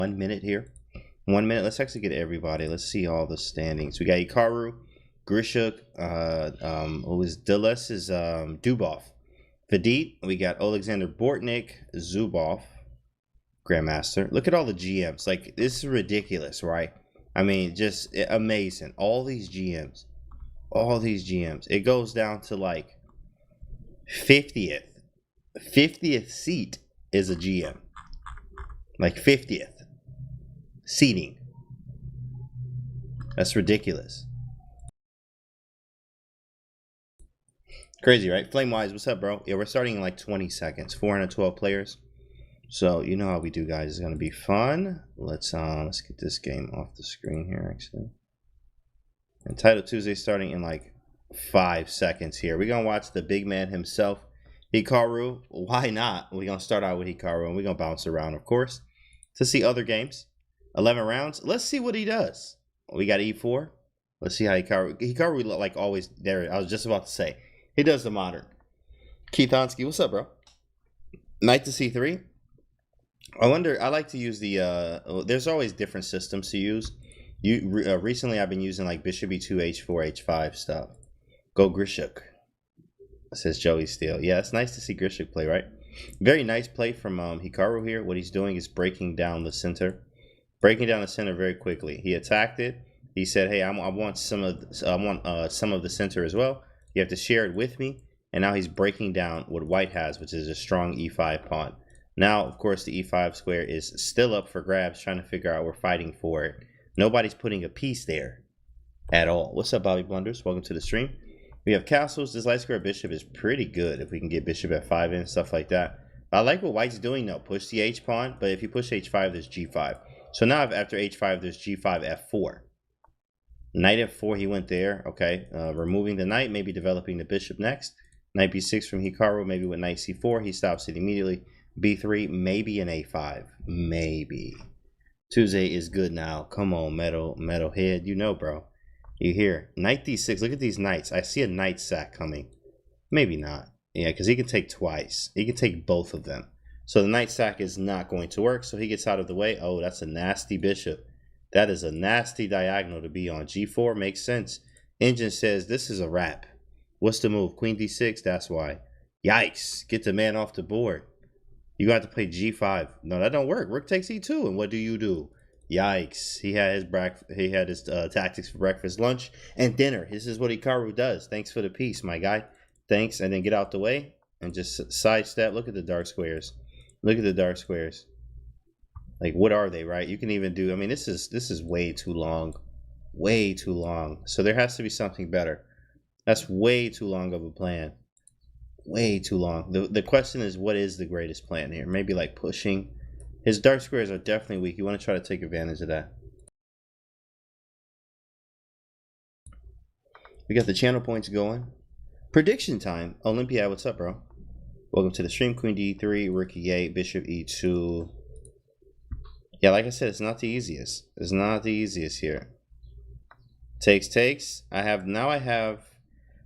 1 minute here. 1 minute. Let's actually get everybody. Let's see all the standings. We got Hikaru, Grischuk, who is Deles is Dubov. Vidit, we got Alexander Bortnik, Zubov, Grandmaster. Look at all the GMs. Like, this is ridiculous, right? I mean, just amazing. All these GMs. All these GMs. It goes down to like 50th. 50th seat is a GM. Like 50th seating. That's ridiculous. Crazy, right? Flamewise, what's up, bro? Yeah, we're starting in like 20 seconds. 412 players. So you know how we do, guys. It's gonna be fun. Let's get this game off the screen here, actually. And Title Tuesday starting in like 5 seconds here. We're gonna watch the big man himself, Hikaru. Why not? We're gonna start out with Hikaru and we're gonna bounce around, of course, to see other games. 11 rounds. Let's see what he does. We got E4. Let's see how Hikaru like always there. I was just about to say he does the modern. Keithonsky, what's up, bro? Knight to C3. I wonder. I like to use the. There's always different systems to use. Recently I've been using like Bishop E2, H4, H5 stuff. Go Grischuk, says Joey Steele. Yeah, it's nice to see Grischuk play, right? Very nice play from Hikaru here. What he's doing is breaking down the center. Breaking down the center very quickly. He attacked it. He said, "Hey, I want some of the center as well. You have to share it with me." And now he's breaking down what White has, which is a strong E5 pawn. Now, of course, the E5 square is still up for grabs. Trying to figure out we're fighting for it. Nobody's putting a piece there at all. What's up, Bobby Blunders? Welcome to the stream. We have castles. This light square bishop is pretty good if we can get bishop F5 in, stuff like that. I like what White's doing though. Push the H pawn, but if you push H5, there's G5. So now after H5, there's G5, F4. Knight F4, he went there. Okay, removing the knight, maybe developing the bishop next. Knight B6 from Hikaru, maybe with Knight C4. He stops it immediately. B3, maybe an A5. Maybe. Tuesday is good now. Come on, metalhead. You know, bro. You hear? Knight D6. Look at these knights. I see a knight sack coming. Maybe not. Yeah, because he can take twice. He can take both of them. So the knight sack is not going to work. So he gets out of the way. Oh, that's a nasty bishop. That is a nasty diagonal to be on. G4 makes sense. Engine says this is a wrap. What's the move? Queen D6. That's why. Yikes. Get the man off the board. You got to play G5. No, that don't work. Rook takes E2. And what do you do? Yikes. He had his tactics for breakfast, lunch, and dinner. This is what Hikaru does. Thanks for the piece, my guy. Thanks. And then get out the way and just sidestep. Look at the dark squares. Look at the dark squares. Like, what are they, right? You can even do, I mean, this is way too long. Way too long. So there has to be something better. That's way too long of a plan. Way too long. The question is, what is the greatest plan here? Maybe like pushing. His dark squares are definitely weak. You want to try to take advantage of that. We got the channel points going. Prediction time. Olympia, what's up, bro? Welcome to the stream. Queen D3, Rook E8, Bishop E2. Yeah, like I said, it's not the easiest. It's not the easiest here. Takes. I have,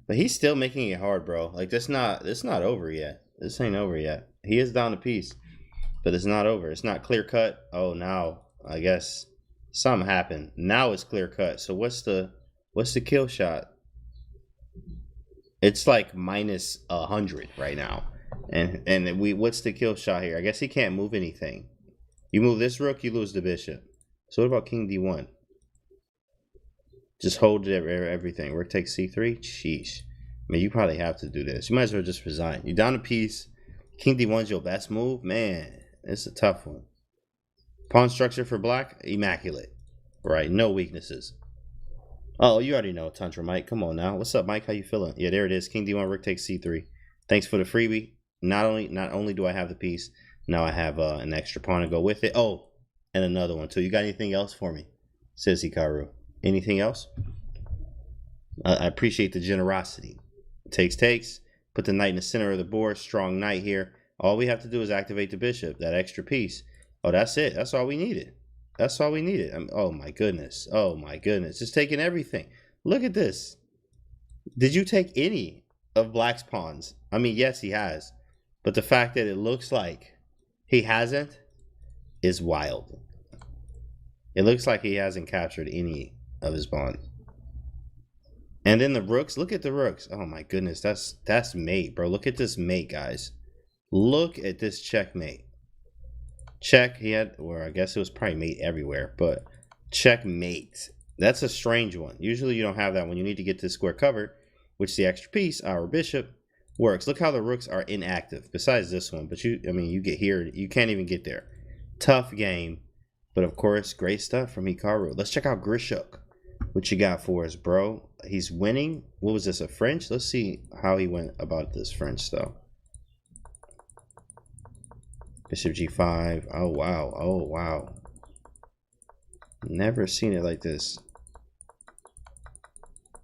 but he's still making it hard, bro. Like, it's not over yet. This ain't over yet. He is down a piece, but it's not over. It's not clear cut. Oh, now I guess something happened. Now it's clear cut. So what's the kill shot? It's like minus 100 right now. And what's the kill shot here? I guess he can't move anything. You move this rook, you lose the bishop. So what about King D1? Just hold everything. Rook takes C3. Sheesh. I mean, you probably have to do this. You might as well just resign. You're down a piece. King D1's your best move. Man, it's a tough one. Pawn structure for black, immaculate. Right, no weaknesses. Oh, you already know, Tantra Mike. Come on now. What's up, Mike? How you feeling? Yeah, there it is. King D1, Rook takes C3. Thanks for the freebie. Not only do I have the piece, now I have an extra pawn to go with it. Oh, and another one too. You got anything else for me? Says Hikaru. Anything else? I appreciate the generosity. Takes. Put the knight in the center of the board. Strong knight here. All we have to do is activate the bishop. That extra piece. Oh, that's it. That's all we needed. That's all we needed. Oh my goodness. Oh my goodness. Just taking everything. Look at this. Did you take any of Black's pawns? I mean, yes, he has. But the fact that it looks like he hasn't is wild. It looks like he hasn't captured any of his pawns. And then the rooks. Look at the rooks. Oh my goodness, that's mate, bro. Look at this mate, guys. Look at this checkmate. Check. He had, or I guess it was probably mate everywhere, but checkmate. That's a strange one. Usually you don't have that when you need to get this square covered, which the extra piece, our bishop, works. Look how the rooks are inactive. Besides this one, but you get here, you can't even get there. Tough game, but of course, great stuff from Hikaru. Let's check out Grischuk. What you got for us, bro? He's winning. What was this, a French? Let's see how he went about this French though. Bishop G5. Oh wow. Oh wow. Never seen it like this.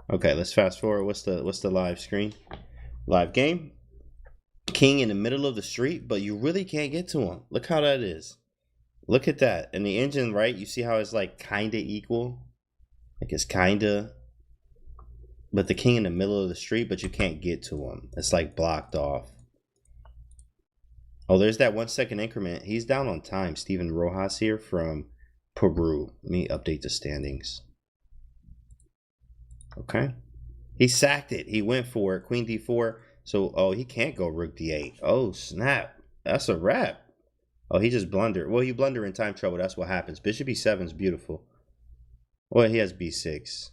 Okay, let's fast forward. What's the live screen? Live game. King in the middle of the street, but you really can't get to him. Look how that is. Look at that. And the engine, right? You see how it's like kinda equal? Like it's kinda. But the king in the middle of the street, but you can't get to him. It's like blocked off. Oh, there's that 1 second increment. He's down on time. Steven Rojas here from Peru. Let me update the standings. Okay. He sacked it. He went for it. Queen D4. So, oh, he can't go rook D8. Oh, snap. That's a wrap. Oh, he just blundered. Well, you blunder in time trouble. That's what happens. Bishop E7 is beautiful. Well, he has B6.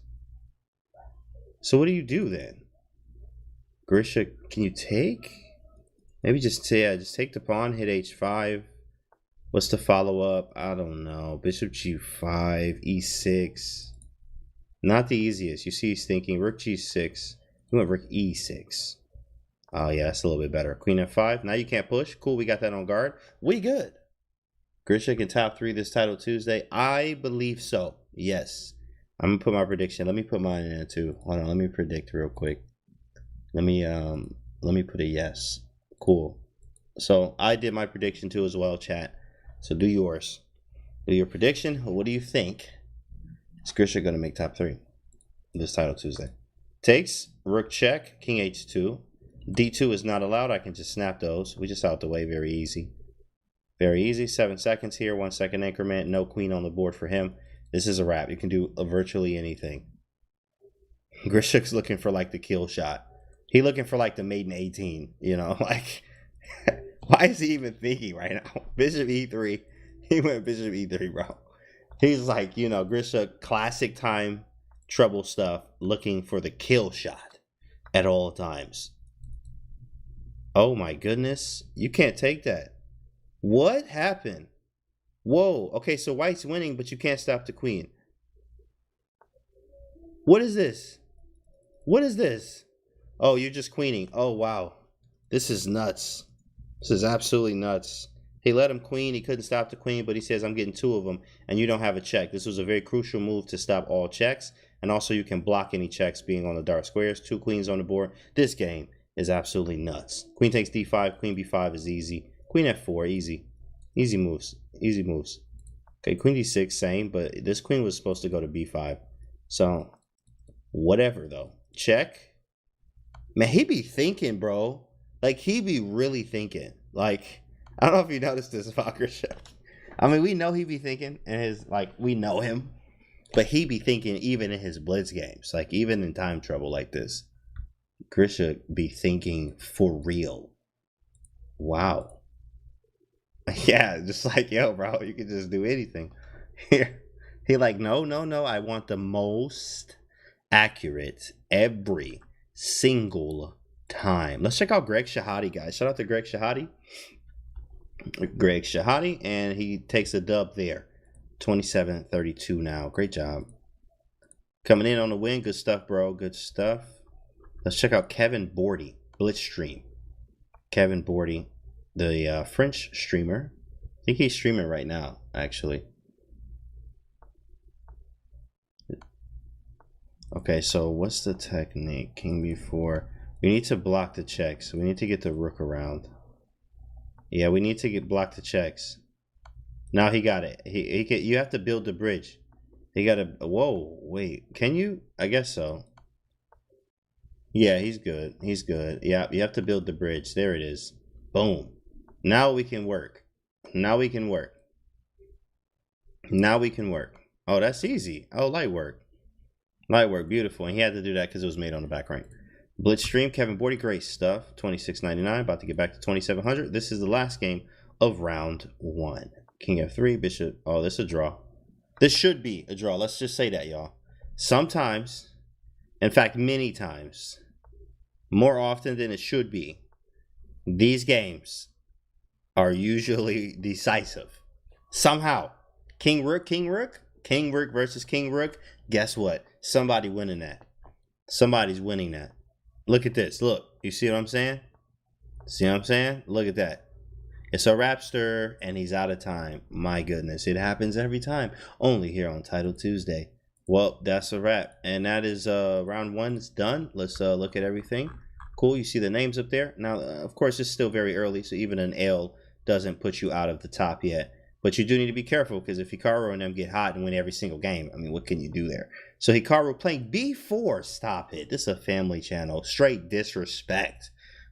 So what do you do then? Grischuk, can you take? Maybe just take the pawn, hit H5. What's the follow-up? I don't know. Bishop G5, E6. Not the easiest. You see he's thinking rook G6. We went rook E6. Oh yeah, that's a little bit better. Queen F5. Now you can't push. Cool, we got that on guard. We good. Grischuk in top 3 this title Tuesday. I believe so. Yes. I'm gonna put my prediction. Let me put mine in there too. Hold on, let me predict real quick. Let me put a yes. Cool. So I did my prediction too as well, chat. So do yours. Do your prediction. What do you think? Is Grischuk gonna make top 3 this title Tuesday? Takes, rook check, king H2. D2 is not allowed. I can just snap those. We just out the way. Very easy. Very easy. 7 seconds here. 1 second increment. No queen on the board for him. This is a wrap. You can do virtually anything. Grischuk's looking for like the kill shot. He looking for like the maiden 18. You know, like why is he even thinking right now? Bishop E3. He went Bishop E3, bro. He's like, you know, Grischuk, classic time trouble stuff, looking for the kill shot at all times. Oh my goodness. You can't take that. What happened? Whoa. Okay, so white's winning, but you can't stop the queen. What is this? What is this? Oh, you're just queening. Oh, wow. This is nuts. This is absolutely nuts. He let him queen. He couldn't stop the queen, but he says, I'm getting 2 of them, and you don't have a check. This was a very crucial move to stop all checks, and also you can block any checks being on the dark squares. 2 queens on the board. This game is absolutely nuts. Queen takes D5. Queen B5 is easy. Queen F4, easy. Easy moves. Easy moves. Okay, Queen D6, same, but this queen was supposed to go to B5. So, whatever, though. Check. Man, he be thinking, bro. Like, he be really thinking. Like, I don't know if you noticed this about Grischuk. I mean, we know he be thinking, and his, like, we know him. But he be thinking even in his blitz games. Like, even in time trouble like this. Grischuk be thinking for real. Wow. Yeah, just like, yo, bro, you can just do anything. Here, he like, no, I want the most accurate every single time. Let's check out Greg Shahadi, guys. Shout out to Greg Shahadi. Greg Shahadi, and he takes a dub there. 27-32 now. Great job. Coming in on the win. Good stuff, bro. Good stuff. Let's check out Kevin Bordy, Blitz Stream. Kevin Bordy, the French streamer. I think he's streaming right now, actually. Okay, so what's the technique? King B4. We need to block the checks. We need to get the rook around. Yeah, we need to block the checks. Now he got it. You have to build the bridge. He got a... Whoa, wait. Can you? I guess so. Yeah, he's good. He's good. Yeah, you have to build the bridge. There it is. Boom. Now we can work. Now we can work. Now we can work. Oh, that's easy. Oh, light work. Light work, beautiful. And he had to do that because it was made on the back rank. Blitzstream, Kevin Bordy, great stuff. 26.99, about to get back to 2,700. This is the last game of round 1. King F3, Bishop. Oh, this is a draw. This should be a draw. Let's just say that, y'all. Sometimes, in fact, many times, more often than it should be, these games are usually decisive. Somehow. King Rook, King Rook, King Rook versus King Rook. Guess what? Somebody winning that. Somebody's winning that. Look at this. Look. You see what I'm saying? See what I'm saying? Look at that. It's a Rapster, and he's out of time. My goodness. It happens every time. Only here on Title Tuesday. Well, that's a wrap. And that is round 1's done. Let's look at everything. Cool. You see the names up there. Now, of course, it's still very early, so even an L doesn't put you out of the top yet. But you do need to be careful, because if Hikaru and them get hot and win every single game, I mean, what can you do there? So Hikaru playing B4. Stop it. This is a family channel. Straight disrespect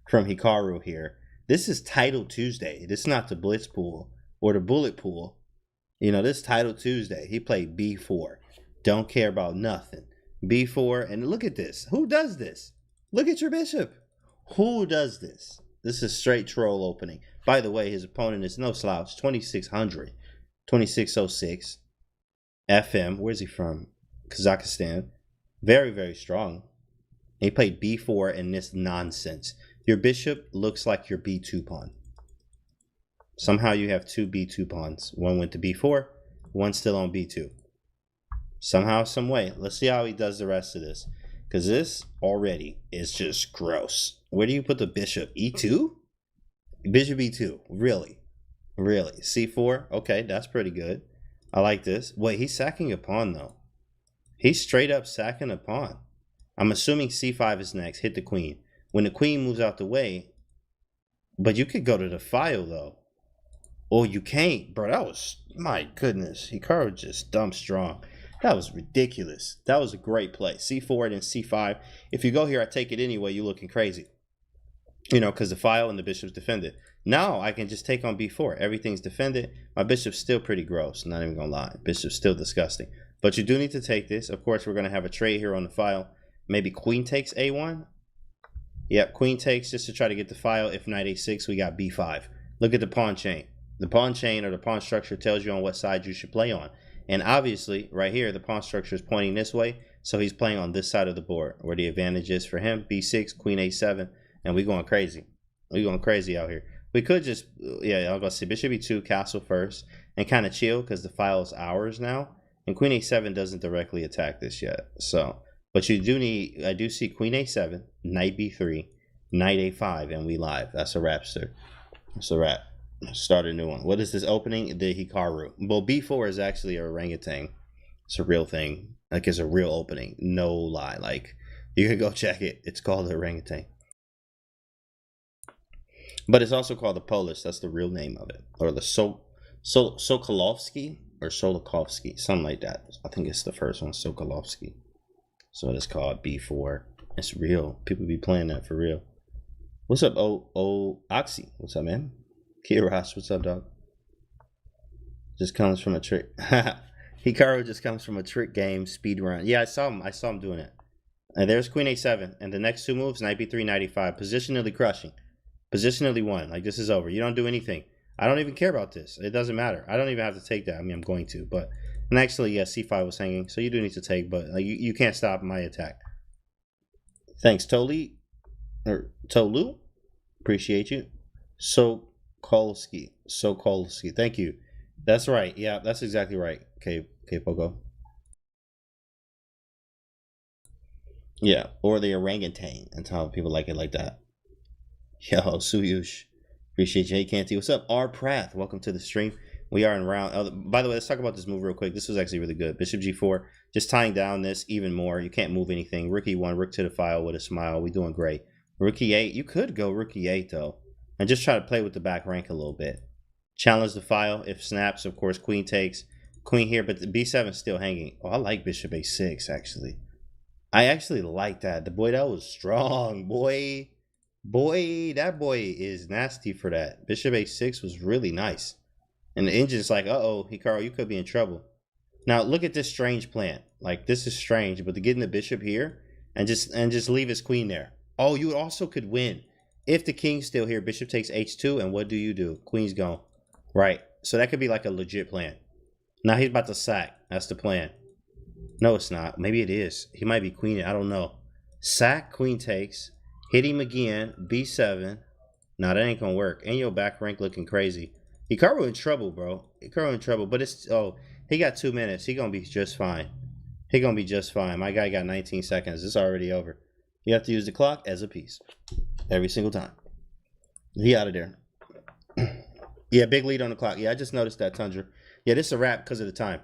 from Hikaru here. This is Title Tuesday. This is not the Blitz pool or the Bullet pool. You know, this is Title Tuesday. He played B4. Don't care about nothing. B4. And look at this. Who does this? Look at your bishop. Who does this? This is straight troll opening. By the way, his opponent is no slouch. 2,600. 2606. FM. Where's he from? Kazakhstan. Very, very strong. He played B4 in this nonsense. Your bishop looks like your B2 pawn. Somehow you have 2 B2 pawns. One went to B4. One still on B2. Somehow, some way. Let's see how he does the rest of this. Because this already is just gross. Where do you put the bishop? E2? Bishop E2. Really? Really? C4? Okay, that's pretty good. I like this. Wait, he's sacking a pawn, though. He's straight up sacking a pawn. I'm assuming C5 is next. Hit the queen. When the queen moves out the way. But you could go to the file, though. Oh, you can't. Bro, that was... My goodness. Hikaru just dumb strong. That was ridiculous. That was a great play. C4 and then C5. If you go here, I take it anyway. You're looking crazy. You know, because the file and the bishop's defended. Now I can just take on B4. Everything's defended. My bishop's still pretty gross. Not even going to lie. Bishop's still disgusting. But you do need to take this. Of course, we're going to have a trade here on the file. Maybe queen takes A1. Yep, queen takes just to try to get the file. If knight A6, we got B5. Look at the pawn chain. The pawn chain or the pawn structure tells you on what side you should play on. And obviously, right here, the pawn structure is pointing this way. So he's playing on this side of the board, where the advantage is for him. B6, queen A7. And we're going crazy. We're going crazy out here. We could just, yeah, I was going to say bishop E2, castle first, and kind of chill because the file is ours now. And queen A7 doesn't directly attack this yet. So, but you do need, I do see queen A7, knight B3, knight A5, and we live. That's a wrap, sir. That's a wrap. Start a new one. What is this opening? The Hikaru. Well, B4 is actually a orangutan. It's a real thing. Like, it's a real opening. No lie. Like, you can go check it. It's called the orangutan. But it's also called the Polish. That's the real name of it. Or the Sokolovsky or Solokovsky. Something like that. I think it's the first one, Sokolovsky. So it's called B4. It's real. People be playing that for real. What's up, Oxy? What's up, man? Kirosh, what's up, dog? Just comes from a trick. Hikaru just comes from a trick game speed run. Yeah, I saw him doing it. And there's queen A7. And the next 2 moves, knight B3, knight E5. Positionally crushing. Positionally won. Like, this is over. You don't do anything. I don't even care about this. It doesn't matter. I don't even have to take that. I mean, I'm going to. But, and actually, yeah, C5 was hanging. So you do need to take. But you can't stop my attack. Thanks, Tolu. Appreciate you. Sokolsky. Thank you. That's right. Yeah, that's exactly right. Okay, Pogo. Yeah, or the orangutan. That's how people like it like that. Yo, Suyush. Appreciate you. Hey, Canty. What's up? R. Prath. Welcome to the stream. We are in round... by the way, let's talk about this move real quick. This was actually really good. Bishop G4. Just tying down this even more. You can't move anything. Rook E1. Rook to the file with a smile. We doing great. Rook E8. You could go Rook E8, though. And just try to play with the back rank a little bit. Challenge the file. If snaps, of course, queen takes. Queen here, but the B7 is still hanging. Oh, I like Bishop A6, actually. I actually like that. The boy, that was strong, boy. Boy, that boy is nasty for that. Bishop A6 was really nice. And the engine's like, uh-oh, Hikaru, you could be in trouble. Now look at this strange plan. Like this is strange, but to get in the bishop here and just leave his queen there. Oh, you also could win if the king's still here. Bishop takes h2, and what do? Queen's gone. Right. So that could be like a legit plan. Now he's about to sack. That's the plan. No, it's not. Maybe it is. He might be queen. I don't know. Sack, queen takes. Hit him again. b7. Nah, that ain't gonna work. And your back rank looking crazy. Hikaru in trouble, bro. Hikaru in trouble. But it's, oh, he got 2 minutes. He gonna be just fine. He gonna be just fine. My guy got 19 seconds. It's already over. You have to use the clock as a piece. Every single time. He out of there. Yeah, big lead on the clock. Yeah, I just noticed that, Tundra. Yeah, this is a wrap because of the time.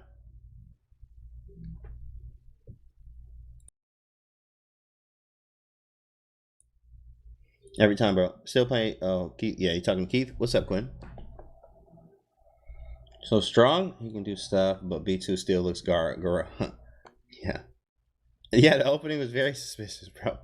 Every time, bro. Still playing. Oh, Keith. Yeah, you talking to Keith? What's up, Quinn? So strong, he can do stuff, but B2 still looks yeah. Yeah, the opening was very suspicious, bro.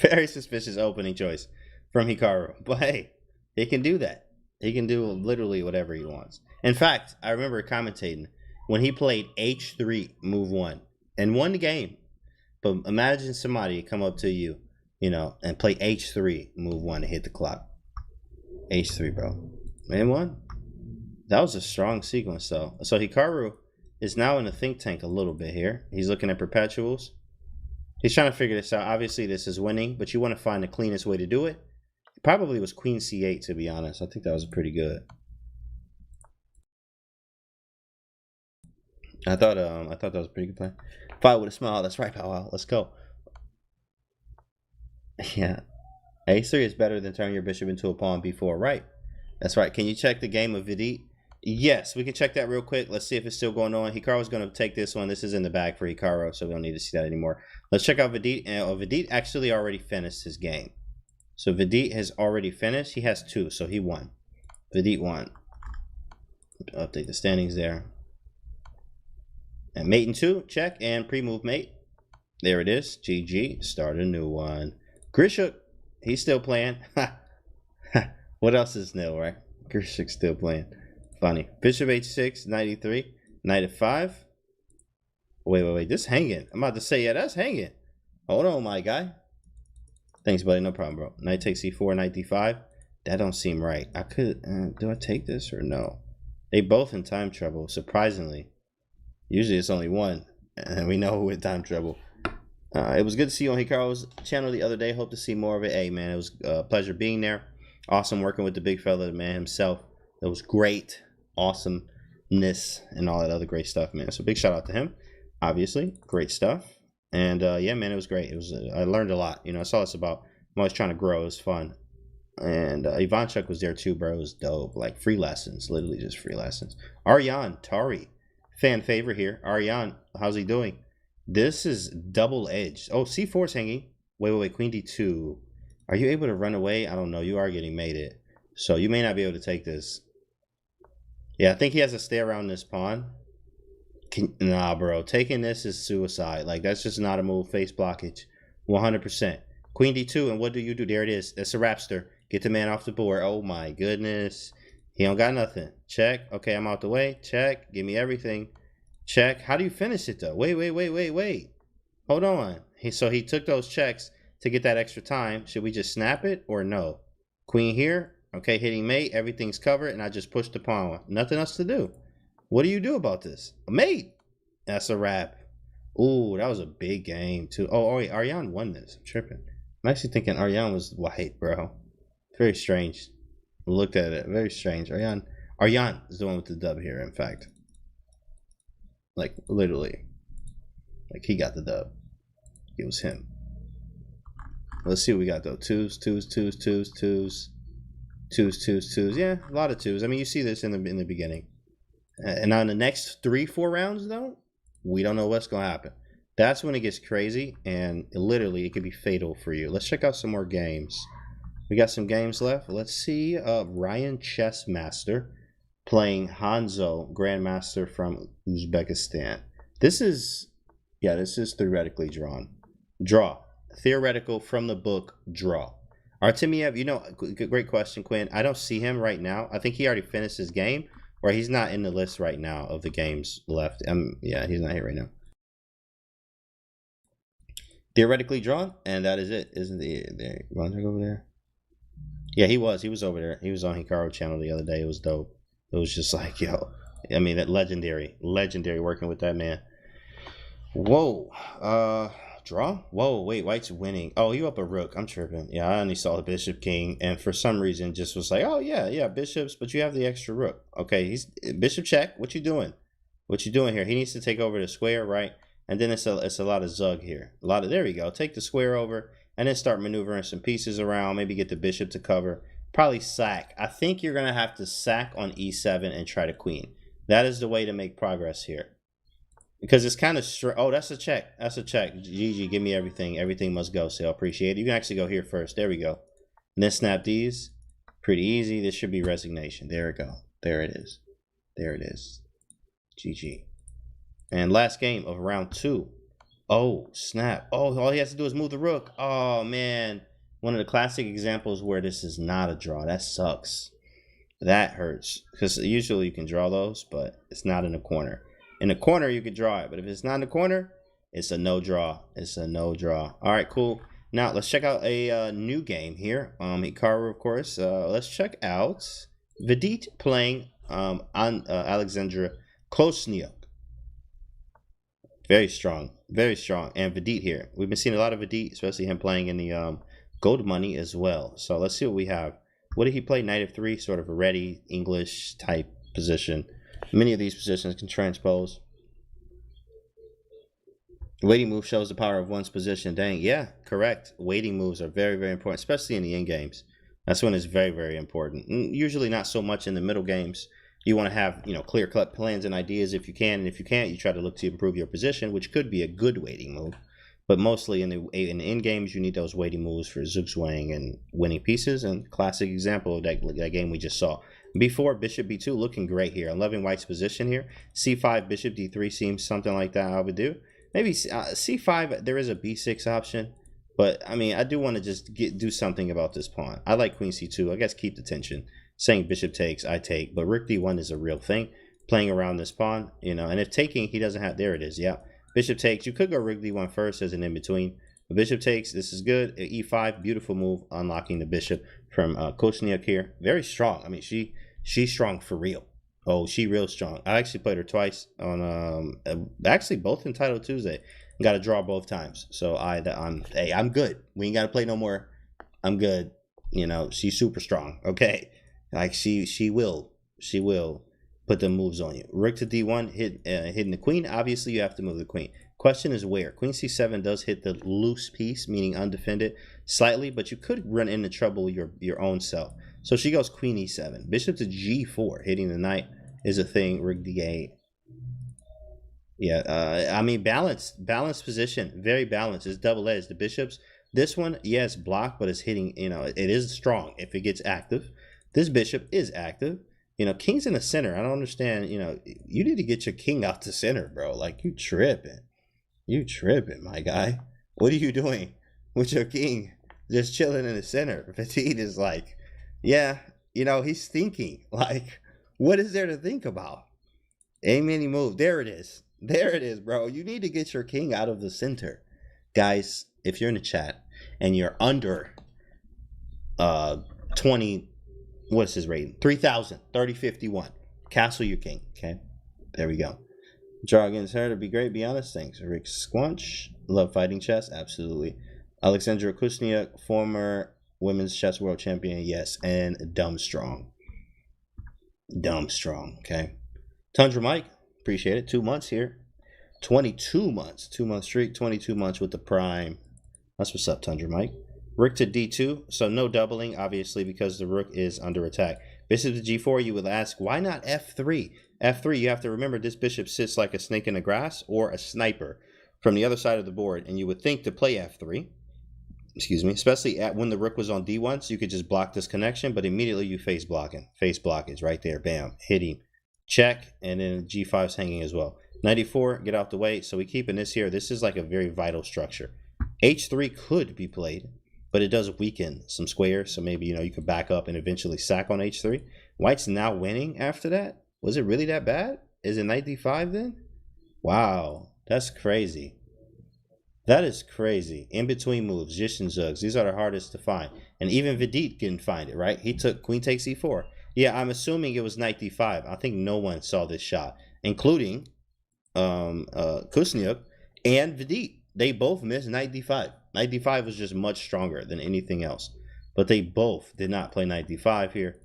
Very suspicious opening choice from Hikaru. But hey, he can do that. He can do literally whatever he wants. In fact, I remember commentating when he played H3 move 1 and won the game. But imagine somebody come up to you, you know, and play H3 move 1 and hit the clock. H3, bro. And won. That was a strong sequence, though. So Hikaru is now in the think tank a little bit here. He's looking at perpetuals. He's trying to figure this out. Obviously, this is winning, but you want to find the cleanest way to do it. It probably was queen c8, to be honest. I think that was pretty good. I thought that was a pretty good play. Fight with a smile. That's right, Pow Wow. Let's go. Yeah. A3 is better than turning your bishop into a pawn b4. Right. That's right. Can you check the game of Vidit? Yes, we can check that real quick. Let's see if it's still going on. Hikaru's going to take this one. This is in the bag for Hikaru, so we don't need to see that anymore. Let's check out Vidit. Vidit actually already finished his game. So Vidit has already finished. He has 2, so he won. Vidit won. Update the standings there. And mate in 2, check. And pre-move mate. There it is. GG. Start a new one. Grischuk, he's still playing. What else is nil, right? Grischuk's still playing. Funny. Bishop h6, 93. Knight f5. Wait. This hanging. I'm about to say, yeah, that's hanging. Hold on, my guy. Thanks, buddy. No problem, bro. Knight takes c4, knight d5. That don't seem right. I could, do I take this or no? They both in time trouble, surprisingly. Usually it's only one, and we know who in time trouble. It was good to see you on Hikaru's channel the other day. Hope to see more of it. Hey, man, it was a pleasure being there. Awesome working with the big fella, the man himself. It was great. Awesomeness and all that other great stuff, man. So big shout out to him. Obviously, great stuff. And yeah, man, it was great. It was I learned a lot. You know, that's all it's about. I'm always trying to grow. It was fun. And Ivanchuk was there too, bro. It was dope. Like free lessons, literally just free lessons. Aryan Tari, fan favorite here. Aryan, how's he doing? This is double edged. Oh, c4's hanging. Wait. Queen d2. Are you able to run away? I don't know. You are getting mated, so you may not be able to take this. Yeah, I think he has to stay around this pawn. Nah, bro. Taking this is suicide. Like, that's just not a move. Face blockage. 100%. Queen d2, and what do you do? There it is. That's a rapster. Get the man off the board. Oh, my goodness. He don't got nothing. Check. Okay, I'm out the way. Check. Give me everything. Check. How do you finish it, though? Wait. Hold on. So he took those checks to get that extra time. Should we just snap it or no? Queen here. Okay, hitting mate. Everything's covered, and I just pushed the pawn. Nothing else to do. What do you do about this? A mate. That's a wrap. Ooh, that was a big game, too. Oh, wait. Aryan won this. I'm tripping. I'm actually thinking Aryan was white, bro. Very strange. Looked at it. Very strange. Aryan is the one with the dub here, in fact. Like, literally. Like, he got the dub. It was him. Let's see what we got, though. Twos. Yeah, a lot of twos. I mean, you see this in the beginning. And on the next 3-4 rounds, though, we don't know what's going to happen. That's when it gets crazy, and literally, it could be fatal for you. Let's check out some more games. We got some games left. Let's see Ryan Chess Master playing Hanzo, Grandmaster from Uzbekistan. This is theoretically drawn. Draw. Theoretical from the book, draw. Artemiev, you know, great question, Quinn. I don't see him right now. I think he already finished his game, Or he's not in the list right now of the games left. Yeah, he's not here right now. Theoretically drawn, and that is it. Isn't there Ronjak over there? Yeah, he was over there. He was on Hikaru channel the other day. It was dope. It was just like, yo, I mean, that legendary working with that man. Whoa, draw. Whoa, wait, white's winning. Oh, you up a rook? I'm tripping. Yeah, I only saw the bishop king, and for some reason just was like, oh yeah, bishops, but you have the extra rook. Okay, he's bishop check. What you doing? What you doing here? He needs to take over the square, right? And then it's a lot of zug here. There we go. Take the square over and then start maneuvering some pieces around. Maybe get the bishop to cover. Probably sack. I think you're going to have to sack on e7 and try to queen. That is the way to make progress here. Because it's kind of straight. Oh, that's a check. That's a check. GG, give me everything. Everything must go. So I appreciate it. You can actually go here first. There we go. And then snap these. Pretty easy. This should be resignation. There we go. There it is. There it is. GG. And last game of round 2. Oh, snap. Oh, all he has to do is move the rook. Oh, man. One of the classic examples where this is not a draw. That sucks. That hurts. Because usually you can draw those, but it's not in the corner. In the corner, you could draw it. But if it's not in the corner, it's a no draw. It's a no draw. All right, cool. Now, let's check out a new game here. Hikaru, of course. Let's check out Vidit playing on Alexandra Klosniuk. Very strong. Very strong. And Vidit here. We've been seeing a lot of Vidit, especially him playing in the gold money as well. So let's see what we have. What did he play? Knight f3, sort of a ready English type position. Many of these positions can transpose. Waiting move shows the power of one's position. Dang, yeah, correct. Waiting moves are very, very important, especially in the end games. That's when it's very, very important. Usually not so much in the middle games. You want to have, clear-cut plans and ideas if you can, and if you can't, you try to look to improve your position, which could be a good waiting move. But mostly in the end games, you need those waiting moves for zugzwang and winning pieces. And classic example of that game we just saw. B4, bishop b2, looking great here. I'm loving white's position here. c5, bishop d3 seems something like that I would do. Maybe c5, there is a b6 option. But, I mean, I do want to just do something about this pawn. I like queen c2. I guess keep the tension. Saying bishop takes, I take. But rook d1 is a real thing. Playing around this pawn, And if taking, he doesn't have... There it is, yeah. Bishop takes. You could go rook d1 first as an in-between. But bishop takes. This is good. E5, beautiful move. Unlocking the bishop from Klosniuk here. Very strong. I mean, she's strong for real. Oh, she real strong. I actually played her twice on... actually, both in Title Tuesday. Got to draw both times. So I'm good. We ain't got to play no more. I'm good. She's super strong. Okay. Like she will put the moves on you. Rook to d1, hitting the queen. Obviously, you have to move the queen. Question is where? Queen c7 does hit the loose piece, meaning undefended, slightly, but you could run into trouble your own self. So she goes queen e7. Bishop to g4, hitting the knight is a thing. Rook d8. Yeah, I mean, balanced position, very balanced. It's double-edged. The bishops, this one, yes, blocked, but it's hitting, it is strong if it gets active. This bishop is active. King's in the center. I don't understand. You need to get your king out to center, bro. Like, you tripping. You tripping, my guy. What are you doing with your king just chilling in the center? Petit is like, yeah, he's thinking. Like, what is there to think about? Ain't many moves. There it is. There it is, bro. You need to get your king out of the center. Guys, if you're in the chat and you're under 20... What's his rating? 3,000, 3051. Castle your king. Okay. There we go. Draw against her to be great. Be honest. Thanks. Rick Squunch. Love fighting chess. Absolutely. Alexandra Kusniuk, former women's chess world champion. Yes. And dumb strong. Dumb strong. Okay. Tundra Mike. Appreciate it. 2 months here. 22 months. 2 month streak. 22 months with the prime. That's what's up, Tundra Mike. Rook to d2, so no doubling, obviously, because the rook is under attack. Bishop to g4, you would ask, why not f3? f3, you have to remember this bishop sits like a snake in the grass or a sniper from the other side of the board, and you would think to play f3, excuse me, especially when the rook was on d1, so you could just block this connection, but immediately you face blocking. Face blockage right there, bam, hitting, check, and then g5 is hanging as well. 94, get out the way, so we keeping this here. This is like a very vital structure. h3 could be played, but it does weaken some squares, so maybe, you could back up and eventually sack on h3. White's now winning after that. Was it really that bad? Is it knight d5 then? Wow, that's crazy. That is crazy. In between moves, Jish and Zugs. These are the hardest to find. And even Vidit didn't find it, right? He took queen takes e4. Yeah, I'm assuming it was knight d5. I think no one saw this shot, including Kusniuk and Vidit. They both missed knight d5. Knight d5 was just much stronger than anything else. But they both did not play knight d5 here.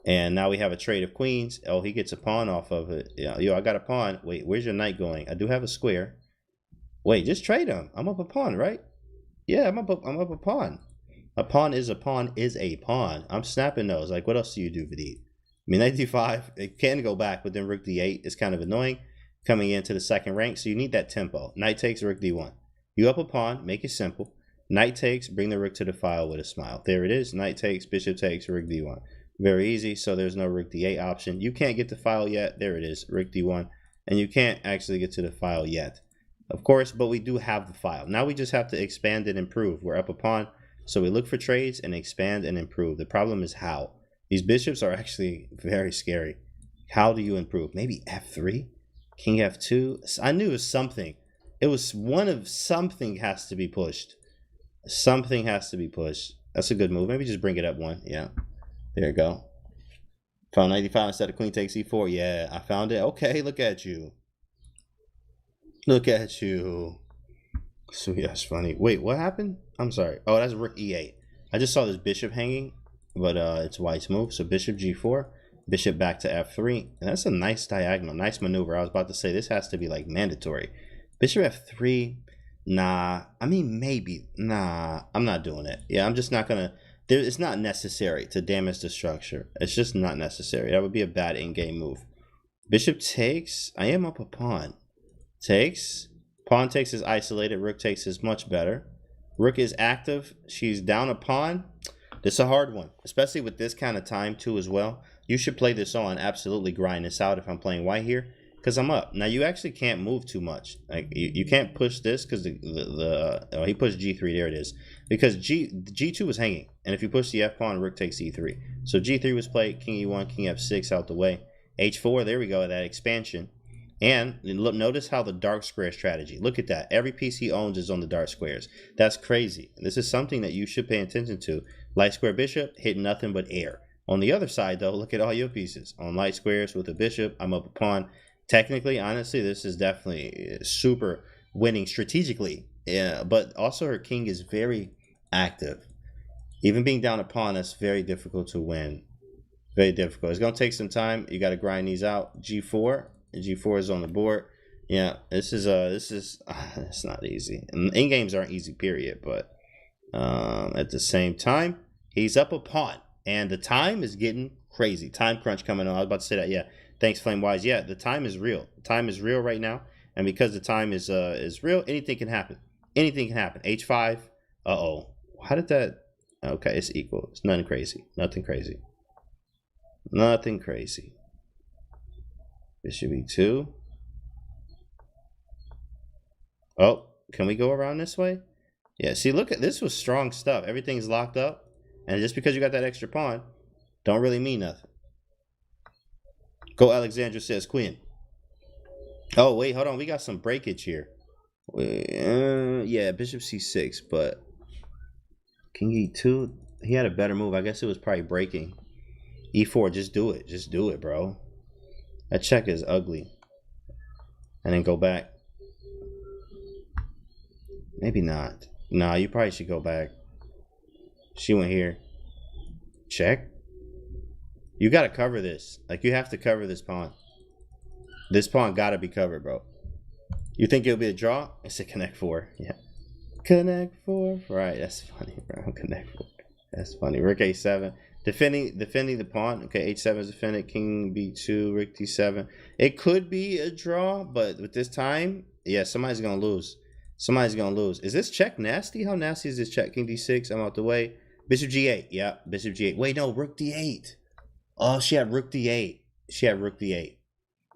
And now we have a trade of queens. Oh, he gets a pawn off of it. Yeah, yo, I got a pawn. Wait, where's your knight going? I do have a square. Wait, just trade him. I'm up a pawn, right? Yeah, I'm up a pawn. A pawn is a pawn is a pawn. I'm snapping those. Like, what else do you do, Vidit? I mean, knight d5, it can go back, but then rook d8 is kind of annoying coming into the second rank. So you need that tempo. Knight takes, rook d1. You up a pawn, make it simple. Knight takes, bring the rook to the file with a smile. There it is. Knight takes, bishop takes, rook d1. Very easy. So there's no rook d8 option. You can't get the file yet. There it is, rook d1. And you can't actually get to the file yet, of course, but we do have the file. Now we just have to expand and improve. We're up a pawn, so we look for trades and expand and improve. The problem is how. These bishops are actually very scary. How do you improve? Maybe f3, king f2. I knew it was something. It was one of something has to be pushed. Something has to be pushed. That's a good move. Maybe just bring it up one. Yeah, there you go. Found 95 instead of queen takes e4. Yeah, I found it. Okay, look at you. Look at you. So yeah, that's funny. Wait, what happened? I'm sorry. Oh, that's rook e8. I just saw this bishop hanging, but it's white's move. So bishop g4, bishop back to f3. And that's a nice diagonal, nice maneuver. I was about to say this has to be like mandatory. Bishop f3. Nah, I mean maybe. Nah, I'm not doing it. Yeah, I'm just not gonna. It's not necessary to damage the structure. It's just not necessary. That would be a bad in-game move. Bishop takes. I am up a pawn. Takes. Pawn takes is isolated. Rook takes is much better. Rook is active. She's down a pawn. This is a hard one, especially with this kind of time too as well. You should play this on. Absolutely grind this out if I'm playing white here, because I'm up. Now you actually can't move too much. Like you can't push this because oh, he pushed g3. There it is. Because g2 was hanging, and if you push the f pawn, rook takes e3. So g3 was played. King e1, king f6 out the way. h4. There we go. That expansion. And look, notice how the dark square strategy. Look at that. Every piece he owns is on the dark squares. That's crazy. This is something that you should pay attention to. Light square bishop hit nothing but air. On the other side, though, look at all your pieces. On light squares with a bishop, I'm up a pawn. Technically, honestly, this is definitely super winning strategically. Yeah, but also her king is very active. Even being down a pawn, that's very difficult to win. Very difficult. It's going to take some time. You got to grind these out. G4. G4 is on the board. Yeah, this is it's not easy. And in games aren't easy, period. But at the same time, he's up a pawn, and the time is getting crazy. Time crunch coming on. I was about to say that. Yeah, thanks, FlameWise. Yeah, the time is real. Time is real right now, and because the time is real, anything can happen. Anything can happen. H5. Uh-oh. How did that? Okay, it's equal. It's nothing crazy. Nothing crazy. Nothing crazy. Bishop e2. Oh, can we go around this way? Yeah, see, look at this was strong stuff. Everything's locked up. And just because you got that extra pawn, don't really mean nothing. Go Alexandra says queen. Oh, wait, hold on. We got some breakage here. Yeah, bishop c6, but king e2. He had a better move. I guess it was probably breaking. e4, just do it. Just do it, bro. That check is ugly. And then go back. Maybe not. Nah, you probably should go back. She went here. Check. You got to cover this. Like, you have to cover this pawn. This pawn got to be covered, bro. You think it'll be a draw? It's a connect 4. Yeah. Connect 4. Right, that's funny, bro. Connect 4. That's funny. Rook a7. Defending the pawn. Okay, h7 is defended. King b2, rook d7. It could be a draw, but with this time, yeah, somebody's gonna lose. Somebody's gonna lose. Is this check nasty? How nasty is this check? King d6. I'm out the way. Bishop g8. Yeah, bishop g8. Wait, no, rook d8. Oh, she had rook d8. She had rook d8.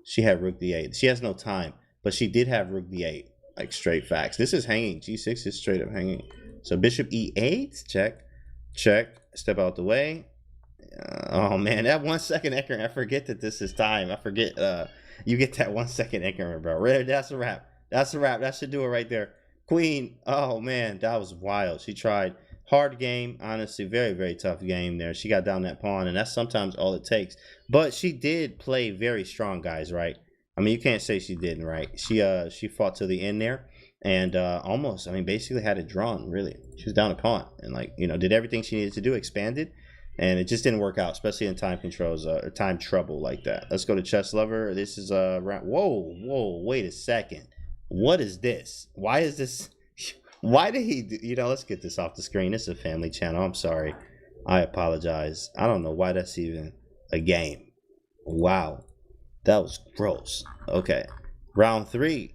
She had rook d8. She has no time, but she did have rook d8. Like straight facts. This is hanging. g6 is straight up hanging. So bishop e8. Check. Check. Step out the way. Oh man, that 1 second increment. I forget that this is time. I forget. You get that 1 second increment, bro. That's a wrap. That's a wrap. That should do it right there. Queen. Oh man, that was wild. She tried. Hard game, honestly, very very tough game there. She got down that pawn, and that's sometimes all it takes. But she did play very strong, guys. Right? I mean, you can't say she didn't. Right? She fought to the end there, and almost. I mean, basically had it drawn. Really, she was down a pawn, and like did everything she needed to do, expanded. And it just didn't work out, especially in time controls, time trouble like that. Let's go to Chess Lover. This is round. Whoa, wait a second. What is this? Why is this? Why did he do, let's get this off the screen. This is a family channel. I'm sorry. I apologize. I don't know why that's even a game. Wow. That was gross. Okay. Round 3.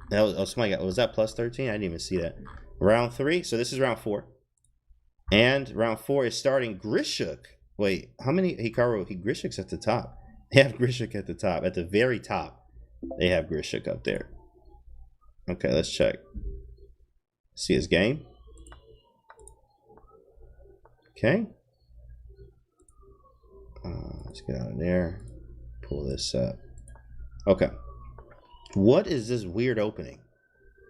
That was, oh, somebody got, was that plus 13? I didn't even see that. Round 3. So this is round 4. And round 4 is starting Grischuk. Wait, how many Hikaru? Grischuk's at the top. They have Grischuk at the top. At the very top, they have Grischuk up there. Okay, let's check. See his game. Okay. Let's get out of there. Pull this up. Okay. What is this weird opening?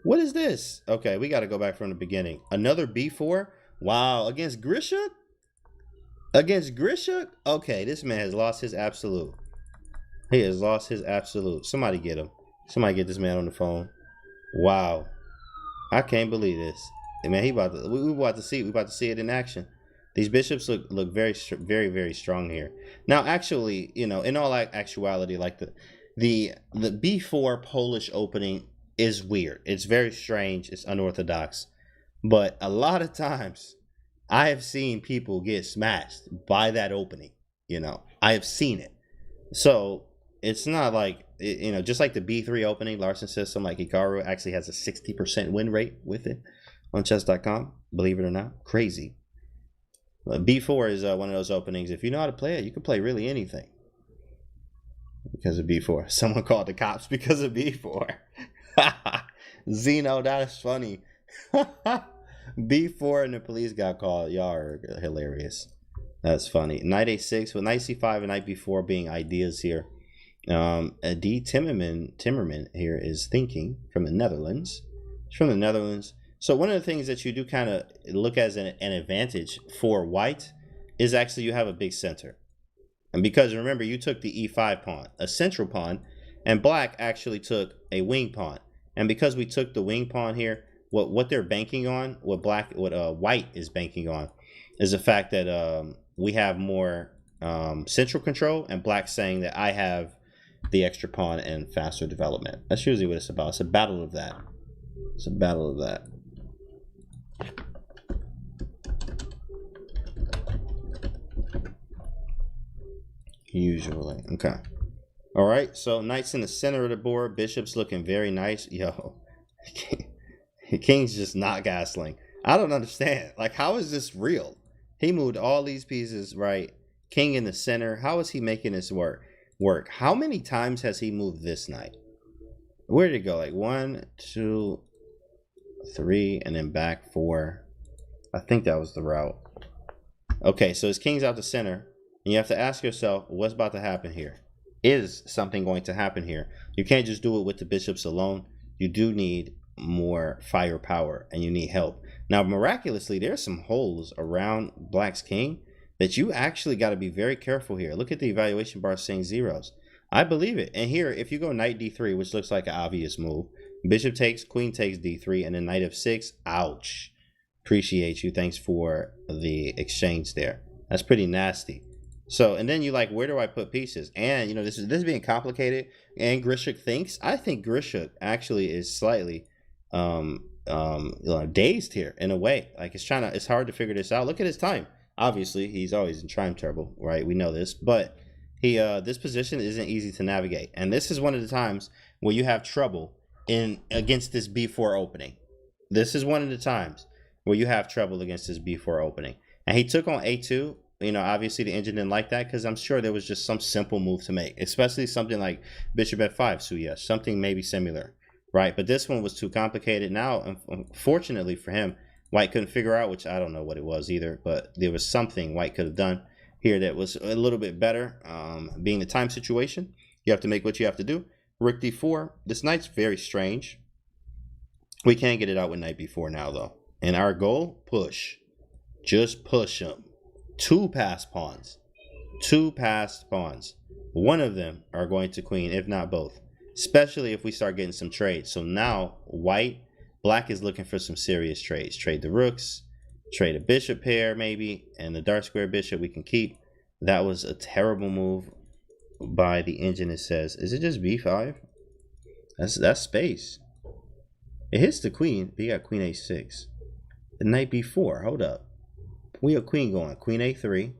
What is this? Okay, we got to go back from the beginning. Another B4? Wow, against Grischuk? Against Grischuk? Okay, this man has lost his absolute. He has lost his absolute. Somebody get him. Somebody get this man on the phone. Wow. I can't believe this. Man, we about to see it in action. These bishops look very very strong here. Now, actually, in all actuality, like the B4 Polish opening is weird. It's very strange. It's unorthodox. But a lot of times, I have seen people get smashed by that opening. I have seen it. So it's not like, just like the B3 opening, Larson system, like Hikaru actually has a 60% win rate with it on Chess.com. Believe it or not, crazy. But B4 is one of those openings. If you know how to play it, you can play really anything. Because of B4. Someone called the cops because of B4. Zeno, that is funny. B4 and the police got called. Y'all are hilarious. That's funny. Knight A6 with Knight C5 and Knight B4 being ideas here. D. Timmerman here is thinking from the Netherlands. It's from the Netherlands. So one of the things that you do kind of look as an advantage for white is actually you have a big center. And because remember, you took the E5 pawn, a central pawn, and black actually took a wing pawn. And because we took the wing pawn here, what they're banking on, what white is banking on, is the fact that we have more central control, and black saying that I have the extra pawn and faster development. That's usually what it's about. It's a battle of that. It's a battle of that. Usually. Okay. All right. So knight's in the center of the board. Bishop's looking very nice. Yo. King's just not castling. I don't understand. Like, how is this real? He moved all these pieces, right? King in the center. How is he making this work? How many times has he moved this knight? Where did it go? Like 1, 2, 3, and then back 4. I think that was the route. Okay, so his king's out the center. And you have to ask yourself, what's about to happen here? Is something going to happen here? You can't just do it with the bishops alone. You do need more firepower, and you need help. Now, miraculously, there's some holes around black's king that you actually got to be very careful here. Look at the evaluation bar saying zeros. I believe it. And here, if you go knight d3, which looks like an obvious move, bishop takes, queen takes d3, and then knight f6. Ouch. Appreciate you. Thanks for the exchange there. That's pretty nasty. So, and then you like, where do I put pieces? And, this is being complicated. And Grischuk thinks, I think Grischuk actually is slightly dazed here in a way. Like it's hard to figure this out. Look at his time. Obviously, he's always in time trouble, right? We know this, but this position isn't easy to navigate. And this is one of the times where you have trouble against this B4 opening. This is one of the times where you have trouble against this B4 opening. And he took on A2. Obviously the engine didn't like that because I'm sure there was just some simple move to make, especially something like bishop f5, so yes, something maybe similar, right? But this one was too complicated. Now, unfortunately for him, white couldn't figure out, which I don't know what it was either, but there was something white could have done. here that was a little bit better. Being the time situation, you have to make what you have to do. Rook d4. This knight's very strange. We can't get it out with knight b4 now, though. And our goal, push. Just push him. 2 passed pawns. 2 passed pawns. One of them are going to queen, if not both. Especially if we start getting some trades. So now, black is looking for some serious trades. Trade the rooks. Trade a bishop pair, maybe. And the dark square bishop we can keep. That was a terrible move by the engine, it says. Is it just b5? That's space. It hits the queen, but you got queen a6. The knight b4, hold up. We have queen going. Queen a3.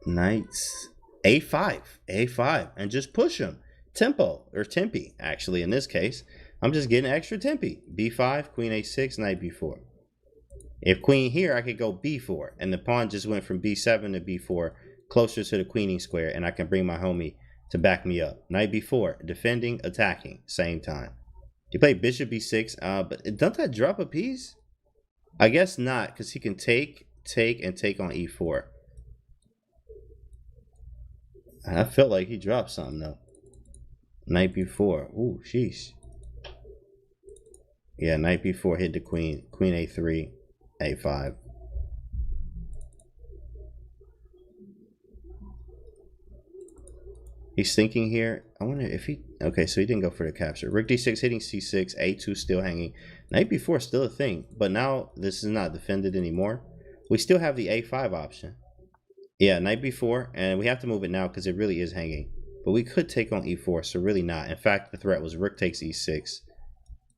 Knights a5. A5. And just push him. Tempo. Or tempi, actually, in this case. I'm just getting extra tempi. b5, queen a6, knight b4. If queen here, I could go b4. And the pawn just went from b7 to b4. Closer to the queening square. And I can bring my homie to back me up. Knight b4. Defending, attacking. Same time. You play bishop b6. But don't that drop a piece? I guess not, because he can take, and take on e4. I felt like he dropped something, though. Knight b4. Ooh, sheesh. Yeah, knight b4 hit the queen. Queen a3, a5. He's thinking here. I wonder if he... Okay, so he didn't go for the capture. Rook d6 hitting c6. a2 still hanging. Knight b4 is still a thing. But now this is not defended anymore. We still have the a5 option. Yeah, knight b4. And we have to move it now because it really is hanging. But we could take on e4. So really not. In fact, the threat was rook takes e6.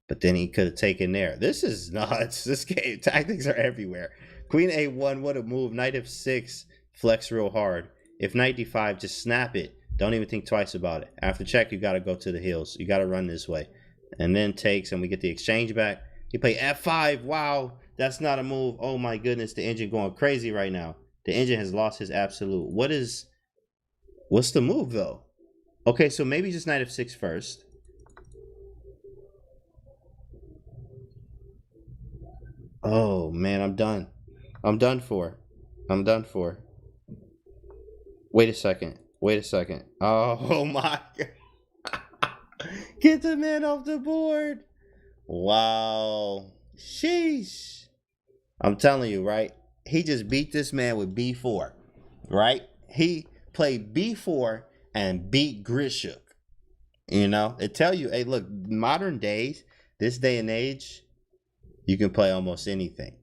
But then he could have taken there. This is nuts. This game, tactics are everywhere. Queen a1, what a move. Knight f6, flex real hard. If knight d5, just snap it. Don't even think twice about it. After check, you got to go to the hills. You got to run this way. And then takes, and we get the exchange back. You play f5. Wow, that's not a move. Oh my goodness, the engine going crazy right now. The engine has lost his absolute. What's the move, though? Okay, so maybe just knight f6 first. Oh, man, I'm done. I'm done for. I'm done for. Wait a second. Wait a second. Oh, my God. Get the man off the board. Wow. Sheesh. I'm telling you, right? He just beat this man with b4, right? He played b4 and beat Grischuk. You know, it tell you, hey, look, modern days, this day and age, you can play almost anything.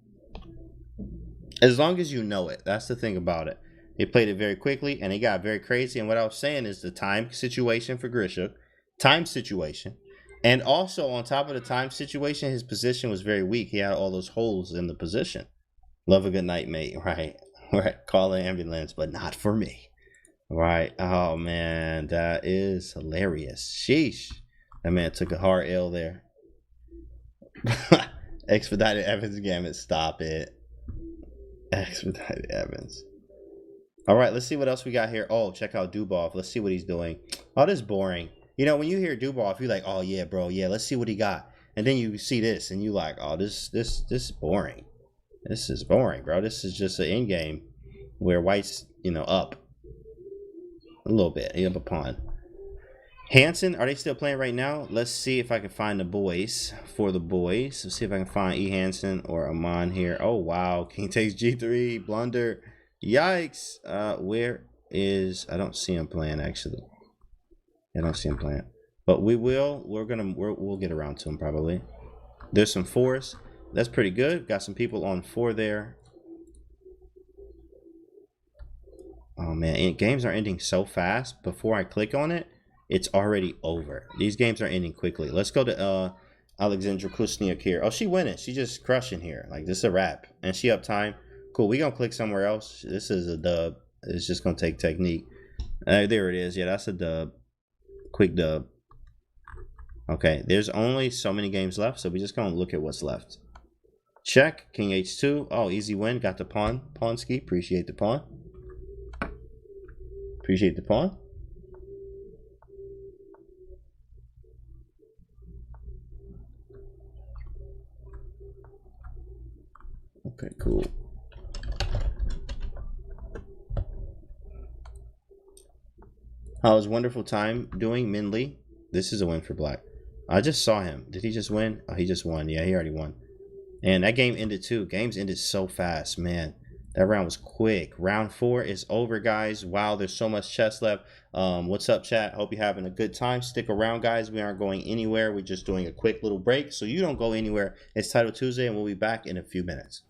As long as you know it. That's the thing about it. He played it very quickly, and he got very crazy. And what I was saying is the time situation for Grischuk. Time situation. And also, on top of the time situation, his position was very weak. He had all those holes in the position. Love a good night, mate. Right. Right. Call an ambulance, but not for me. Right. Oh, man. That is hilarious. Sheesh. That man took a hard L there. Expedited Evans Gambit. Stop it. Expedited Evans. All right, let's see what else we got here. Oh, check out Dubov. Let's see what he's doing. Oh, this is boring. You know, when you hear Dubov, you're like, oh, yeah, bro. Yeah, let's see what he got. And then you see this, and you like, oh, this is boring. This is boring, bro. This is just an end game where white's, you know, up a little bit. He up a pawn. Hansen, are they still playing right now? Let's see if I can find the boys for the boys. Let's see if I can find E. Hansen or Amon here. Oh, wow. King takes G3. Blunder. Yikes. Where is... I don't see him playing, actually. I don't see him playing. But we will. We'll get around to him, probably. There's some fours. That's pretty good. Got some people on 4 there. Oh, man. Games are ending so fast. Before I click on it, it's already over. These games are ending quickly. Let's go to Alexandra Kusniak here. Oh, she winning. She just crushing here. Like, this is a wrap. And she up time. Cool. We gonna click somewhere else. This is a dub. It's just gonna take technique. There it is. Yeah, that's a dub. Quick dub. Okay. There's only so many games left, so we just gonna look at what's left. Check. King H2. Oh, easy win. Got the pawn. Pawn ski. Appreciate the pawn. Appreciate the pawn. Okay, cool. How was wonderful time doing Min Lee? This is a win for black. I just saw him. Did he just win? Oh, he just won. Yeah, he already won. And that game ended too. Games ended so fast, man. That round was quick. Round 4 is over, guys. Wow, there's so much chess left. What's up, chat? Hope you're having a good time. Stick around, guys. We aren't going anywhere. We're just doing a quick little break, so you don't go anywhere. It's Title Tuesday, and we'll be back in a few minutes.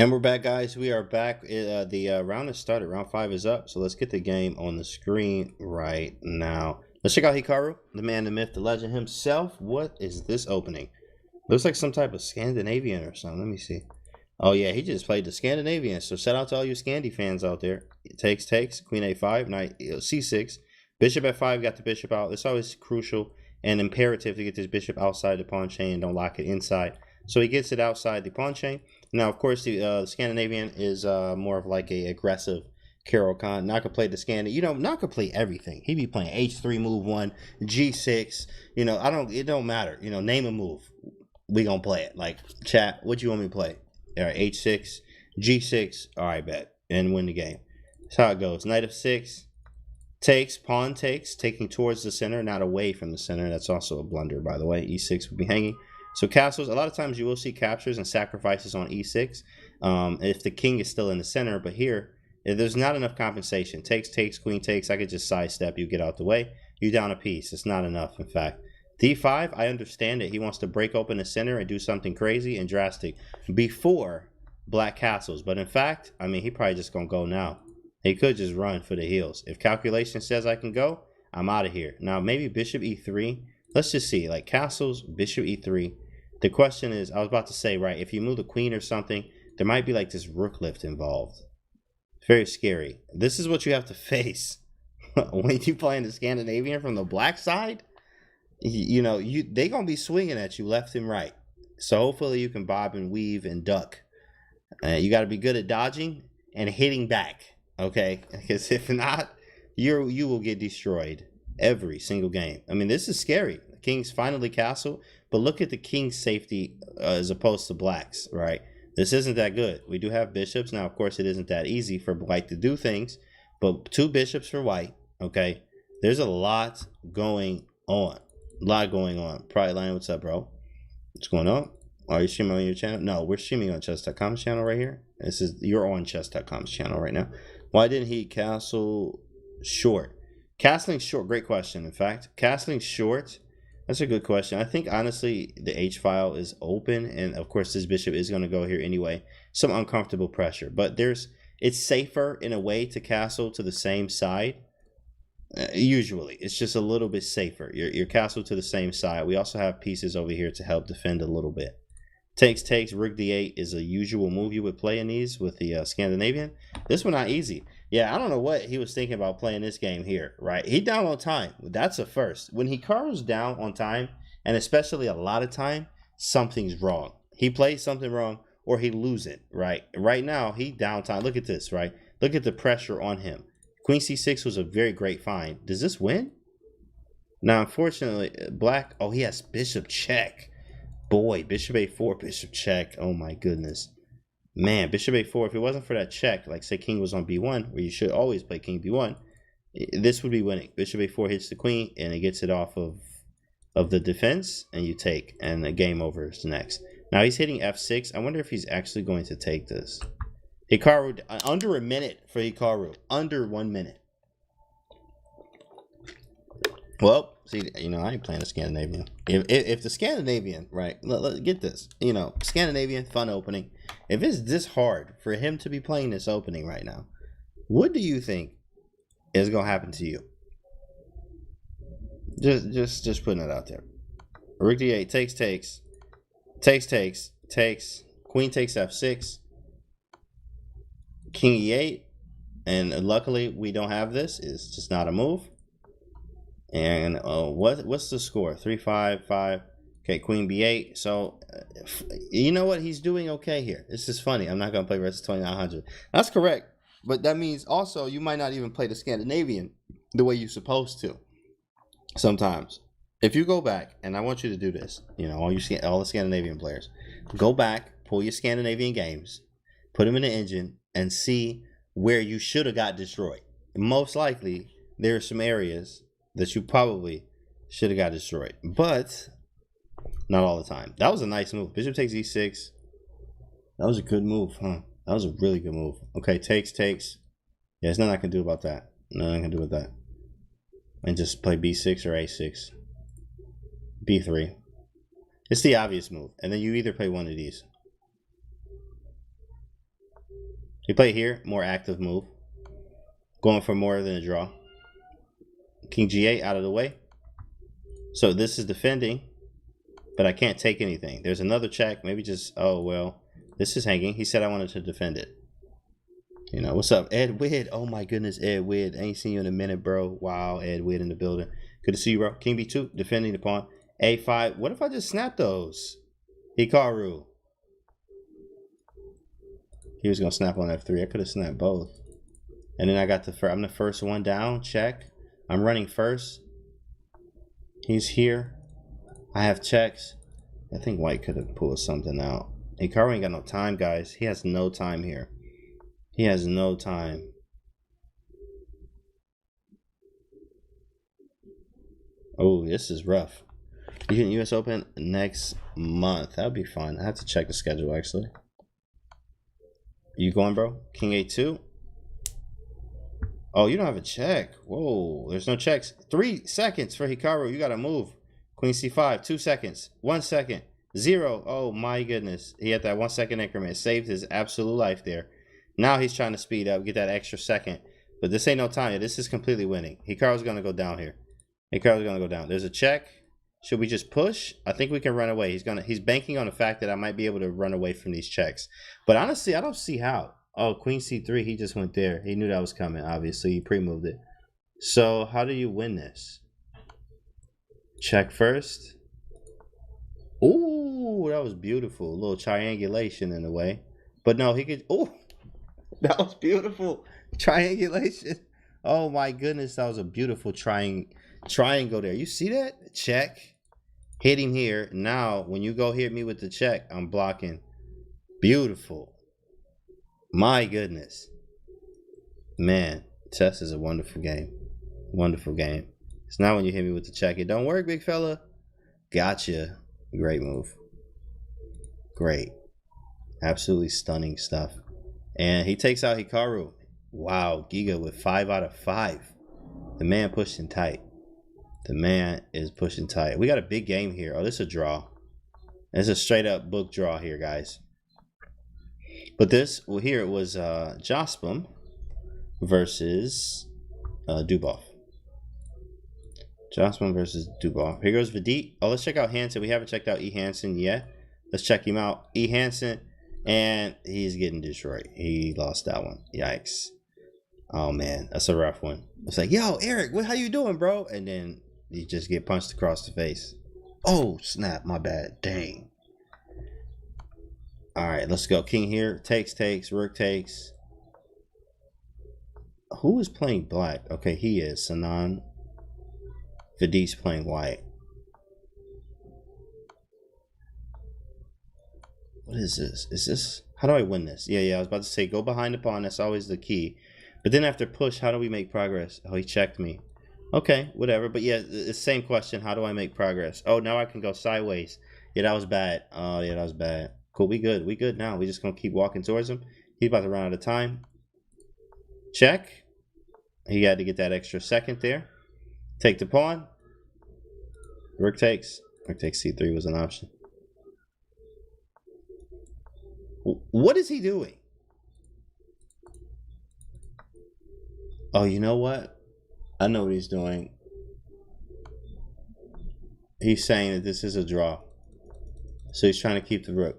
And we're back, guys. We are back. The round has started. Round 5 is up. So let's get the game on the screen right now. Let's check out Hikaru, the man, the myth, the legend himself. What is this opening? Looks like some type of Scandinavian or something. Let me see. Oh, yeah, he just played the Scandinavian. So shout out to all you Scandi fans out there. It takes, queen a5, knight c6. Bishop f5, got the bishop out. It's always crucial and imperative to get this bishop outside the pawn chain and don't lock it inside. So he gets it outside the pawn chain. Now, of course, the Scandinavian is more of like a aggressive Carol Khan. Not gonna play the Scandi. You know, not gonna play everything. He be playing h3 move 1, g6. You know, it don't matter. You know, name a move. We gonna play it. Like, chat, what you want me to play? All right, h6, g6. All right, bet. And win the game. That's how it goes. Knight f6. Takes, pawn takes, taking towards the center, not away from the center. That's also a blunder, by the way. e6 would be hanging. So castles, a lot of times you will see captures and sacrifices on e6 if the king is still in the center. But here, if there's not enough compensation. Takes, queen takes. I could just sidestep you, get out the way. You down a piece. It's not enough, in fact. d5, I understand it. He wants to break open the center and do something crazy and drastic before black castles. But in fact, I mean, he probably just going to go now. He could just run for the hills. If calculation says I can go, I'm out of here. Now, maybe bishop e3. Let's just see. Like castles, bishop e3. The question is, I was about to say, right, if you move the queen or something, there might be like this rook lift involved. Very scary. This is what you have to face when you playing the Scandinavian from the black side. You know, they going to be swinging at you left and right. So hopefully you can bob and weave and duck. You got to be good at dodging and hitting back. Okay, because if not, you will get destroyed every single game. I mean, this is scary. The king's finally castled, but look at the king's safety as opposed to black's, right? This isn't that good. We do have bishops. Now, of course, it isn't that easy for white to do things, but 2 bishops for white, okay? There's a lot going on. Pride Line, what's up, bro? What's going on? Are you streaming on your channel? No, we're streaming on Chess.com's channel right here. You're on Chess.com's channel right now. Why didn't he castle short? Castling short, great question. In fact, castling short, that's a good question. I think, honestly, the H file is open. And, of course, this bishop is going to go here anyway. Some uncomfortable pressure. But it's safer in a way to castle to the same side. Usually. It's just a little bit safer. Your castle to the same side. We also have pieces over here to help defend a little bit. Takes, rook d8 is a usual move you would play in these with the Scandinavian. This one not easy. Yeah, I don't know what he was thinking about playing this game here, right? He down on time. That's a first. When Hikaru's down on time, and especially a lot of time, something's wrong. He plays something wrong or he lose it, right? Right now, he down time. Look at this, right? Look at the pressure on him. Queen c6 was a very great find. Does this win? Now, unfortunately, black, oh, he has bishop check. Boy, bishop a4, bishop check. Oh my goodness. Man, bishop a4, if it wasn't for that check, like say king was on b1, where you should always play king b1, this would be winning. Bishop a4 hits the queen, and it gets it off of the defense, and you take, and the game over is next. Now he's hitting f6. I wonder if he's actually going to take this. Hikaru, under a minute for Hikaru. Under 1 minute. Well, see, you know, I ain't playing the Scandinavian. If the Scandinavian, right, let's get this. You know, Scandinavian, fun opening. If it's this hard for him to be playing this opening right now, what do you think is going to happen to you? Just putting it out there. Rook d8, takes. Queen takes f6. King e8. And luckily, we don't have this. It's just not a move. And what's the score? 3-5, 5. Okay, queen b8. So, you know what? He's doing okay here. This is funny. I'm not going to play versus 2900. That's correct. But that means also you might not even play the Scandinavian the way you're supposed to sometimes. If you go back, and I want you to do this, you know, all the Scandinavian players, go back, pull your Scandinavian games, put them in the engine, and see where you should have got destroyed. Most likely, there are some areas that you probably should have got destroyed, but not all the time. That was a nice move. Bishop takes e6. That was a good move, huh? That was a really good move. Okay, takes. Yeah, there's nothing I can do about that. Nothing I can do with that. And just play b6 or a6. b3. It's the obvious move. And then you either play one of these. He played here, more active move. Going for more than a draw. King G8 out of the way. So this is defending, but I can't take anything. There's another check. Maybe just, oh, well, this is hanging. He said I wanted to defend it. You know, what's up, Ed Witt? Oh, my goodness, Ed Witt. I ain't seen you in a minute, bro. Wow, Ed Witt in the building. Good to see you, bro. King B2, defending the pawn. A5. What if I just snap those? Hikaru. He was going to snap on F3. I could have snapped both. And then I got I'm the first one down. Check. I'm running first. He's here. I have checks. I think white could have pulled something out. Hikaru ain't got no time, guys. He has no time here. He has no time. Oh, this is rough. You can US Open next month. That would be fun. I have to check the schedule, actually. You going, bro? King A2. Oh, you don't have a check. Whoa, there's no checks. 3 seconds for Hikaru. You got to move. Queen C5, 2 seconds. 1 second. 0. Oh, my goodness. He had that 1 second increment. Saved his absolute life there. Now he's trying to speed up, get that extra second. But this ain't no time. This is completely winning. Hikaru's going to go down here. Hikaru's going to go down. There's a check. Should we just push? I think we can run away. He's banking on the fact that I might be able to run away from these checks. But honestly, I don't see how. Oh, Queen C3, he just went there. He knew that was coming, obviously. He pre-moved it. So how do you win this? Check first. Ooh, that was beautiful. A little triangulation in a way. But no, he could... Ooh, that was beautiful. Triangulation. Oh, my goodness. That was a beautiful triangle there. You see that? Check. Hit him here. Now, when you go hit me with the check, I'm blocking. Beautiful. My goodness. Man, chess is a wonderful game. Wonderful game. It's not when you hit me with the check. It don't work, big fella. Gotcha. Great move. Great. Absolutely stunning stuff. And he takes out Hikaru. Wow, Giga with 5 out of 5. The man pushing tight. The man is pushing tight. We got a big game here. Oh, this is a draw. It's a straight up book draw here, guys. But this, well, here it was Jospin versus Dubov. Jospin versus Dubov. Here goes Vidit. Oh, let's check out Hansen. We haven't checked out E. Hansen yet. Let's check him out. E. Hansen, and he's getting destroyed. He lost that one. Yikes. Oh, man. That's a rough one. It's like, yo, Eric, how you doing, bro? And then you just get punched across the face. Oh, snap. My bad. Dang. All right, let's go. King here. Takes. Rook takes. Who is playing black? Okay, he is. Sanan. Vidit's playing white. What is this? Is this... How do I win this? Yeah, I was about to say go behind the pawn. That's always the key. But then after push, how do we make progress? Oh, he checked me. Okay, whatever. But yeah, the same question. How do I make progress? Oh, now I can go sideways. Yeah, that was bad. Oh, yeah, that was bad. Cool, we good. We good now. We just going to keep walking towards him. He's about to run out of time. Check. He had to get that extra second there. Take the pawn. Rook takes. Rook takes C3 was an option. What is he doing? Oh, you know what? I know what he's doing. He's saying that this is a draw. So he's trying to keep the rook.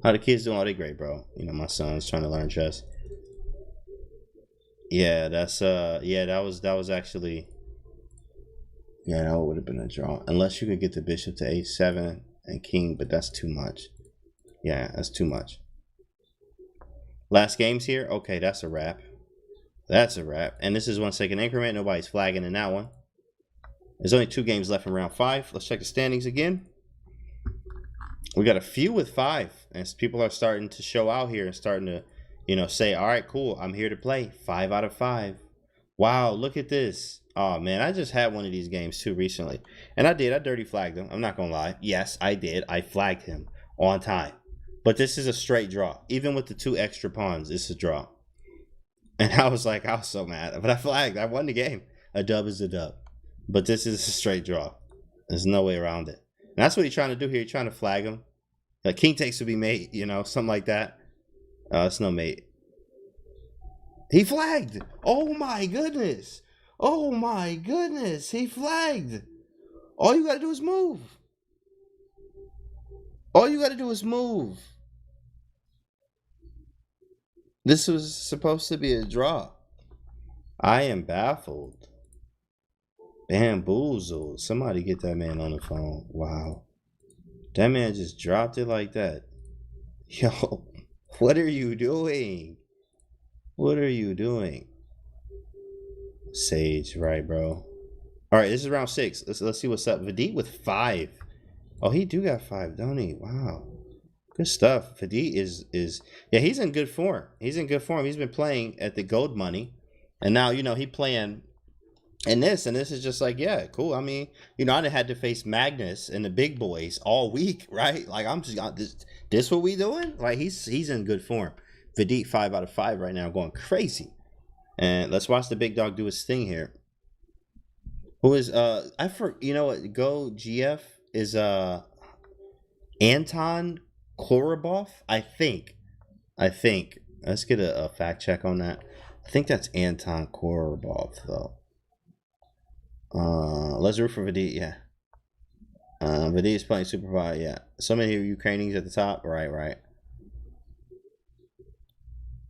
How the kids doing? Oh, they great, bro. You know, my son's trying to learn chess. Yeah, that's yeah, that was actually, yeah, that would have been a draw. Unless you could get the bishop to A7 and king, but that's too much. Yeah, that's too much. Last games here. Okay, that's a wrap. That's a wrap. And this is 1 second increment. Nobody's flagging in that one. There's only 2 games left in round 5. Let's check the standings again. We got a few with 5, and people are starting to show out here and starting to, you know, say, all right, cool, I'm here to play. 5 out of 5. Wow, look at this. Oh, man, I just had one of these games, too, recently. And I dirty flagged him. I'm not going to lie. Yes, I did. I flagged him on time. But this is a straight draw. Even with the 2 extra pawns, it's a draw. And I was like, I was so mad. But I flagged. I won the game. A dub is a dub. But this is a straight draw. There's no way around it. And that's what he's trying to do here. He's trying to flag him. Like king takes to be mate, you know, something like that. It's no mate. He flagged. Oh my goodness. Oh my goodness. He flagged. All you gotta do is move. All you gotta do is move. This was supposed to be a draw. I am baffled. Bamboozled. Somebody get that man on the phone. Wow. That man just dropped it like that. Yo, what are you doing? What are you doing? Sage, right, bro? All right, this is round 6. Let's see what's up. Vidit with 5. Oh, he do got 5, don't he? Wow. Good stuff. Vidit is yeah, he's in good form. He's in good form. He's been playing at the gold money. And now, he playing and this is just like, yeah, cool. I mean, I done had to face Magnus and the big boys all week, right? Like, I'm just this what we doing? Like, he's in good form. Vidit 5 out of 5 right now, going crazy. And let's watch the big dog do his thing here. Who is you know what? Go GF is Anton Korobov, I think. Let's get a fact check on that. I think that's Anton Korobov though. Let's root for Vidit, yeah. Vidit is playing super high, yeah. So many Ukrainians at the top, right.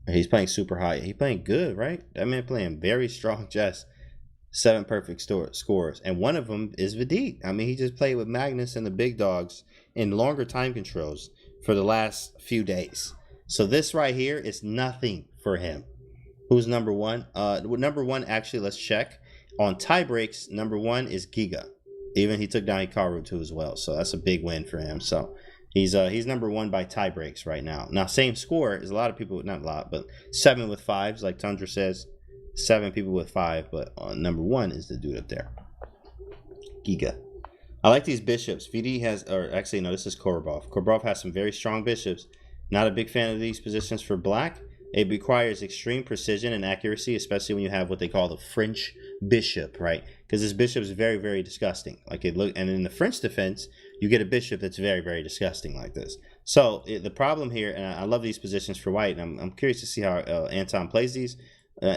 He's playing super high. He's playing good, right? That man playing very strong chess. 7 perfect scores, and one of them is Vidit. I mean, he just played with Magnus and the big dogs in longer time controls for the last few days. So this right here is nothing for him. Who's number 1? Number 1, actually, let's check. On tie breaks, number 1 is Giga. Even he took down Hikaru too as well. So that's a big win for him. So he's number 1 by tie breaks right now. Now, same score is a lot of people, not a lot, but 7 with 5s, like Tundra says. 7 people with 5, but number 1 is the dude up there. Giga. I like these bishops. VD has, or actually, no, this is Korobov. Korobov has some very strong bishops. Not a big fan of these positions for black. It requires extreme precision and accuracy, especially when you have what they call the French bishop, right? Because this bishop is very, very disgusting. And in the French defense, you get a bishop that's very, very disgusting like this. So the problem here, and I love these positions for white, and I'm curious to see how Anton plays these.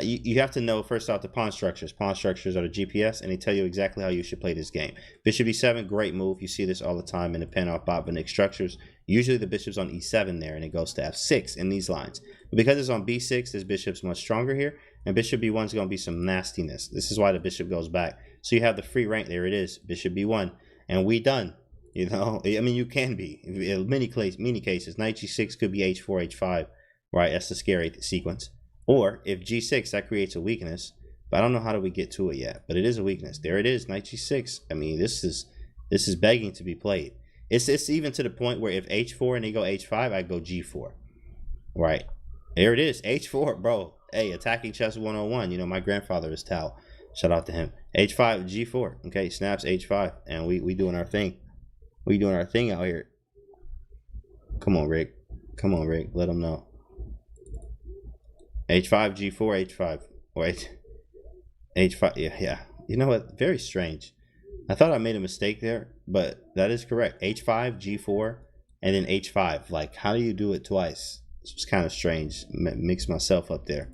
You have to know first off the pawn structures. Pawn structures are the GPS, and they tell you exactly how you should play this game. Bishop e7, great move. You see this all the time in the pen-off Botvinnik structures. Usually the bishop's on e7 there, and it goes to f6 in these lines. But because it's on b6, this bishop's much stronger here, and bishop b1 is going to be some nastiness. This is why the bishop goes back. So you have the free rank. There it is, bishop b1, and we done. I mean, you can be. In many cases, knight g6 could be h4, h5, right? That's the scary sequence. Or if g6, that creates a weakness. But I don't know how do we get to it yet. But it is a weakness. There it is, knight g6. I mean, this is begging to be played. It's even to the point where if h4 and they go h5, I go g4. Right. There it is, h4, bro. Hey, attacking chess 101. My grandfather is Tal. Shout out to him. h5, g4. Okay, snaps h5. And we doing our thing. We doing our thing out here. Come on, Rick. Let them know. h5, g4, h5. Wait. h5, yeah. You know what? Very strange. I thought I made a mistake there, but that is correct. h5, g4, and then h5. Like, how do you do it twice? It's just kind of strange. Mix myself up there.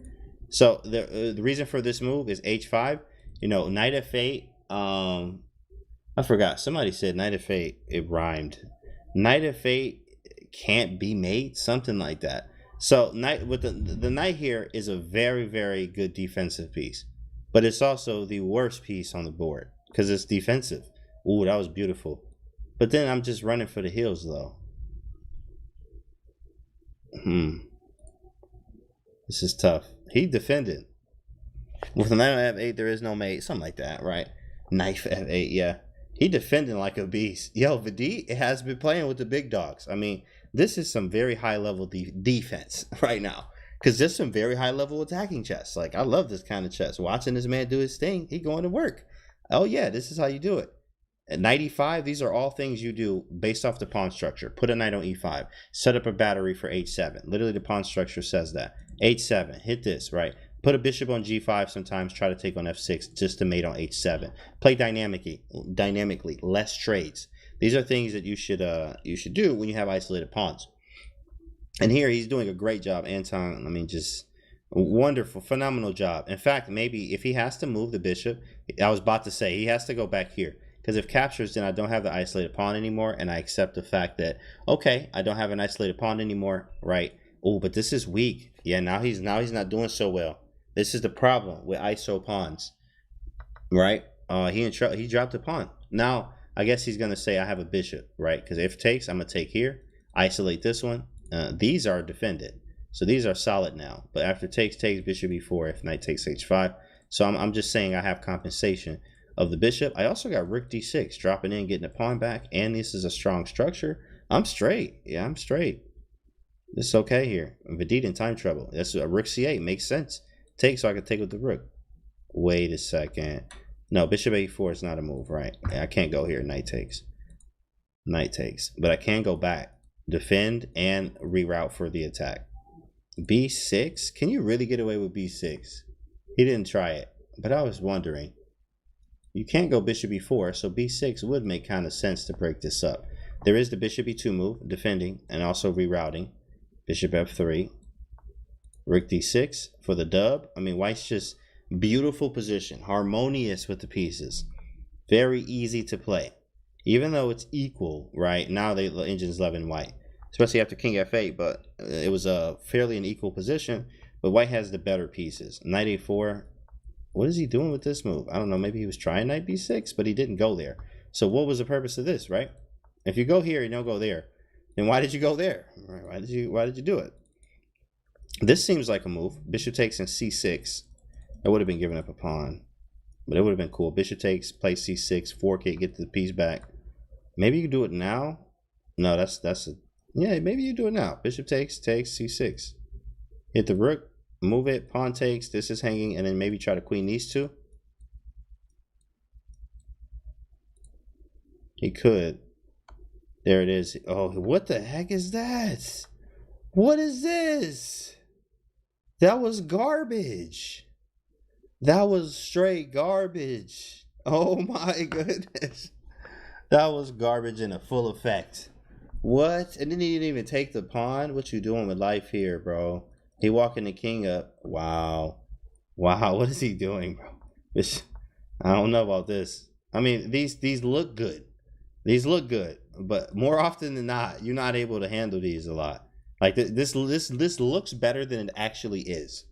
So the reason for this move is h5. Knight f8. I forgot. Somebody said knight f8. It rhymed. Knight f8 can't be mate. Something like that. So knight with the knight here is a very, very good defensive piece, but it's also the worst piece on the board because it's defensive. Ooh, that was beautiful. But then I'm just running for the hills though. This is tough. He defended. With the knight on f8, there is no mate. Something like that, right? Knight f8, yeah. He defending like a beast. Yo, Vidit has been playing with the big dogs. I mean, this is some very high level defense right now. Because there's some very high level attacking chess. Like, I love this kind of chess. Watching this man do his thing, he going to work. Oh yeah, this is how you do it. At knight e5, these are all things you do based off the pawn structure. Put a knight on e5. Set up a battery for h7. Literally, the pawn structure says that. h7, hit this, right? Put a bishop on g5 sometimes. Try to take on f6 just to mate on h7. Play dynamically, less trades. These are things that you should do when you have isolated pawns. And here he's doing a great job, Anton. I mean, just Wonderful, phenomenal job. In fact, maybe if he has to move the bishop, I was about to say he has to go back here. Because if captures, then I don't have the isolated pawn anymore, and I accept the fact that, okay, I don't have an isolated pawn anymore, right? Oh, but this is weak. Yeah, now he's not doing so well. This is the problem with ISO pawns, right? He dropped a pawn. Now I guess he's gonna say I have a bishop, right? Because if takes, I'm gonna take here, isolate this one. These are defended. So these are solid now. But after takes, bishop e4, if knight takes h5. So I'm just saying I have compensation of the bishop. I also got rook d6, dropping in, getting the pawn back. And this is a strong structure. I'm straight. Yeah, I'm straight. This is okay here. Vedita in time trouble. That's a rook c8. Makes sense. Take, so I can take with the rook. Wait a second. No, bishop a4 is not a move, right? I can't go here. Knight takes. Knight takes. But I can go back. Defend and reroute for the attack. b6? Can you really get away with b6? He didn't try it, but I was wondering. You can't go bishop e4, so b6 would make kind of sense to break this up. There is the bishop e2 move, defending, and also rerouting. Bishop f3. Rook d6 for the dub. I mean, white's just beautiful position, harmonious with the pieces. Very easy to play. Even though it's equal, right? Now the engine's loving white. Especially after king f8, but it was a fairly an equal position. But white has the better pieces. Knight a4. What is he doing with this move? I don't know. Maybe he was trying knight b6, but he didn't go there. So what was the purpose of this, right? If you go here and don't go there, then why did you go there? Why did you do it? This seems like a move. Bishop takes in c6. I would have been giving up a pawn, but it would have been cool. Bishop takes, play c6, fork it, get the piece back. Maybe you can do it now. No, that's a yeah. Maybe you do it now. Bishop takes c6. Hit the rook, move it. Pawn takes. This is hanging, and then maybe try to queen these two. He could. There it is. Oh, what the heck is that? What is this? That was garbage. That was straight garbage. Oh my goodness. That was garbage in a full effect. What? And then he didn't even take the pawn? What you doing with life here, bro? He walking the king up. Wow. Wow, what is he doing, bro? I don't know about this. I mean, these look good. These look good. But more often than not, you're not able to handle these a lot. Like this looks better than it actually is.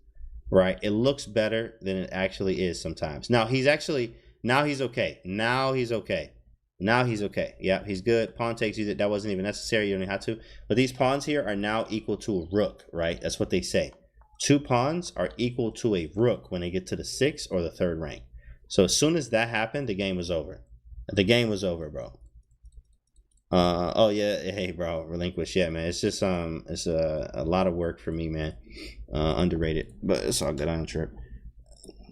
Right? It looks better than it actually is sometimes. Now he's okay. Now he's okay. Now he's okay. Yeah, he's good. Pawn takes. That wasn't even necessary. You don't have to. But these pawns here are now equal to a rook, right? That's what they say. 2 pawns are equal to a rook when they get to the 6th or the 3rd rank. So as soon as that happened, the game was over. The game was over, bro. Oh yeah, hey bro, relinquish. Yeah, man, it's just it's a lot of work for me, man. Underrated, but it's all good. I don't trip.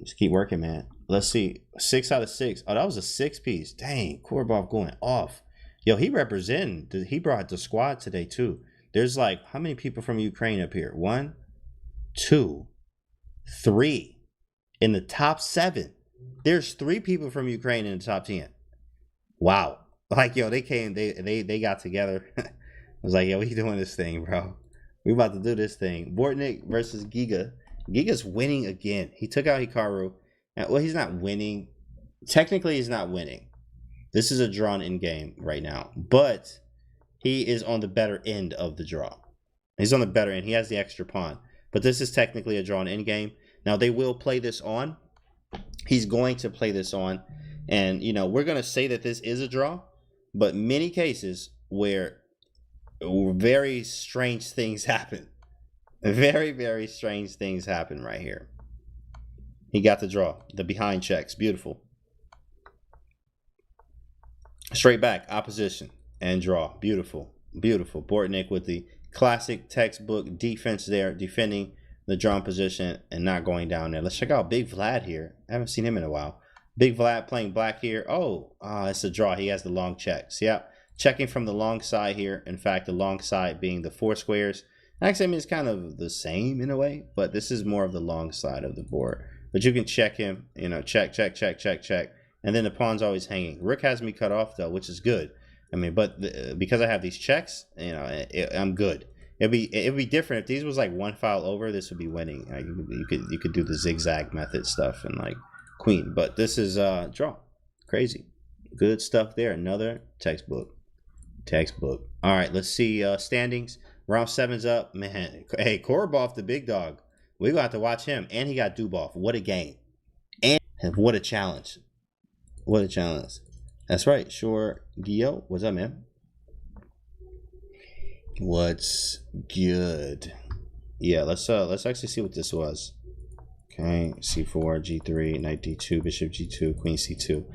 Just keep working, man. Let's see, 6 out of 6. Oh, that was a 6 piece. Dang, Korbov going off. Yo, he brought the squad today too. There's like how many people from Ukraine up here? 1, 2, 3 in the top 7. There's 3 people from Ukraine in the top 10. Wow. Like, yo, they came, they got together. I was like, yo, we doing this thing, bro. We about to do this thing. Bortnik versus Giga. Giga's winning again. He took out Hikaru. Well, he's not winning. Technically, he's not winning. This is a drawn in game right now. But he is on the better end of the draw. He's on the better end. He has the extra pawn. But this is technically a drawn in game. Now, they will play this on. He's going to play this on. And, you know, we're going to say that this is a draw. But many cases where very strange things happen. Very, very strange things happen right here. He got the draw. The behind checks. Beautiful. Straight back. Opposition. And draw. Beautiful. Beautiful. Bortnik with the classic textbook defense there. Defending the drawn position and not going down there. Let's check out Big Vlad here. I haven't seen him in a while. Big Vlad playing black here. Oh, it's a draw. He has the long checks. Yeah. Checking from the long side here. In fact, the long side being the 4 squares. Actually, I mean, it's kind of the same in a way, but this is more of the long side of the board. But you can check him, you know, check. And then the pawn's always hanging. Rook has me cut off, though, which is good. I mean, but because I have these checks, you know, I'm good. It'd be different if these was like one file over. This would be winning. Like, you could do the zigzag method stuff and like queen, but this is draw. Crazy, good stuff there. Another textbook. All right, let's see standings. Round 7's up, man. Hey, Korobov, the big dog. We gonna have to watch him, and he got Dubov. What a game, and what a challenge. What a challenge. That's right. Sure, Gio, what's up, man? What's good? Yeah, let's actually see what this was. Okay, c4, g3, knight d2, bishop g2, queen c2.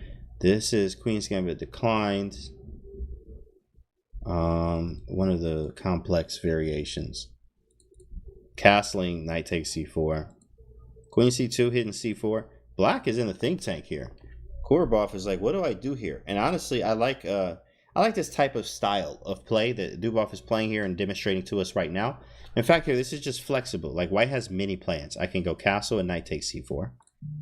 This is Queen's Gambit declined. One of the complex variations. Castling, knight takes c4. Queen c2, hidden c4. Black is in the think tank here. Korobov is like, what do I do here? And honestly, I like this type of style of play that Dubov is playing here and demonstrating to us right now. In fact, here, this is just flexible. Like, white has many plans. I can go castle and knight takes c4.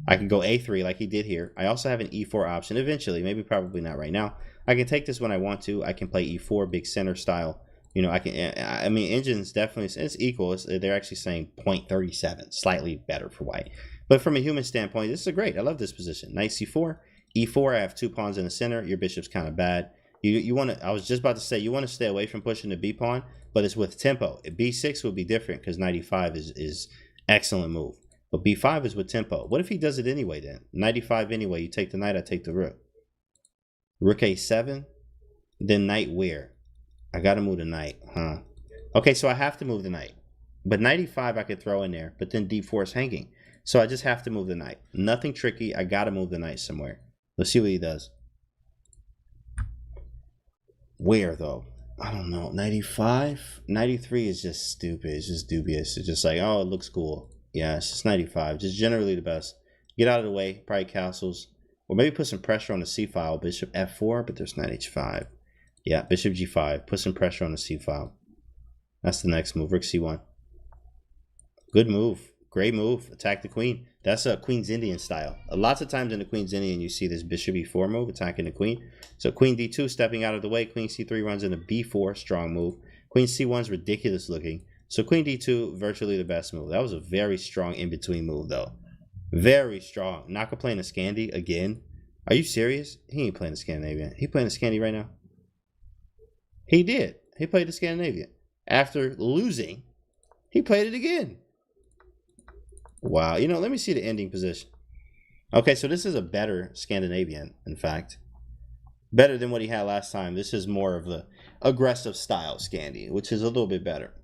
I can go a3 like he did here. I also have an e4 option eventually, maybe probably not right now. I can take this when I want to. I can play e4, big center style. You know, I mean, engines definitely, it's equal. They're actually saying 0.37, slightly better for white. But from a human standpoint, this is great. I love this position. Knight c4, e4, I have 2 pawns in the center. Your bishop's kind of bad. You want to, I was just about to say, you want to stay away from pushing the b pawn, but it's with tempo. b6 would be different because knight e5 is excellent move. But b5 is with tempo. What if he does it anyway then? Knight e5 anyway, you take the knight, I take the rook. Rook a7, then knight where? I got to move the knight, huh? Okay, so I have to move the knight. But knight e5 I could throw in there, but then d4 is hanging. So I just have to move the knight. Nothing tricky, I got to move the knight somewhere. Let's see what he does. Where though? I don't know. 95? 93 is just stupid. It's just dubious. It's just like, oh, it looks cool. Yeah, it's just 95. Just generally the best. Get out of the way. Probably castles. Or maybe put some pressure on the c file. Bishop f4, but there's knight h5. Yeah, bishop g5. Put some pressure on the c file. That's the next move. Rook c1. Good move. Great move. Attack the queen. That's a Queen's Indian style. Lots of times in the Queen's Indian, you see this bishop e4 move, attacking the queen. So queen d2, stepping out of the way. Queen c3 runs into b4, strong move. Queen c1 is ridiculous looking. So queen d2, virtually the best move. That was a very strong in-between move, though. Very strong. Not gonna play in a Scandi again. Are you serious? He ain't playing the Scandinavian. He playing the Scandi right now? He did. He played the Scandinavian. After losing, he played it again. Wow. You know, let me see the ending position. Okay, so this is a better Scandinavian, in fact. Better than what he had last time. This is more of the aggressive style Scandi, which is a little bit better.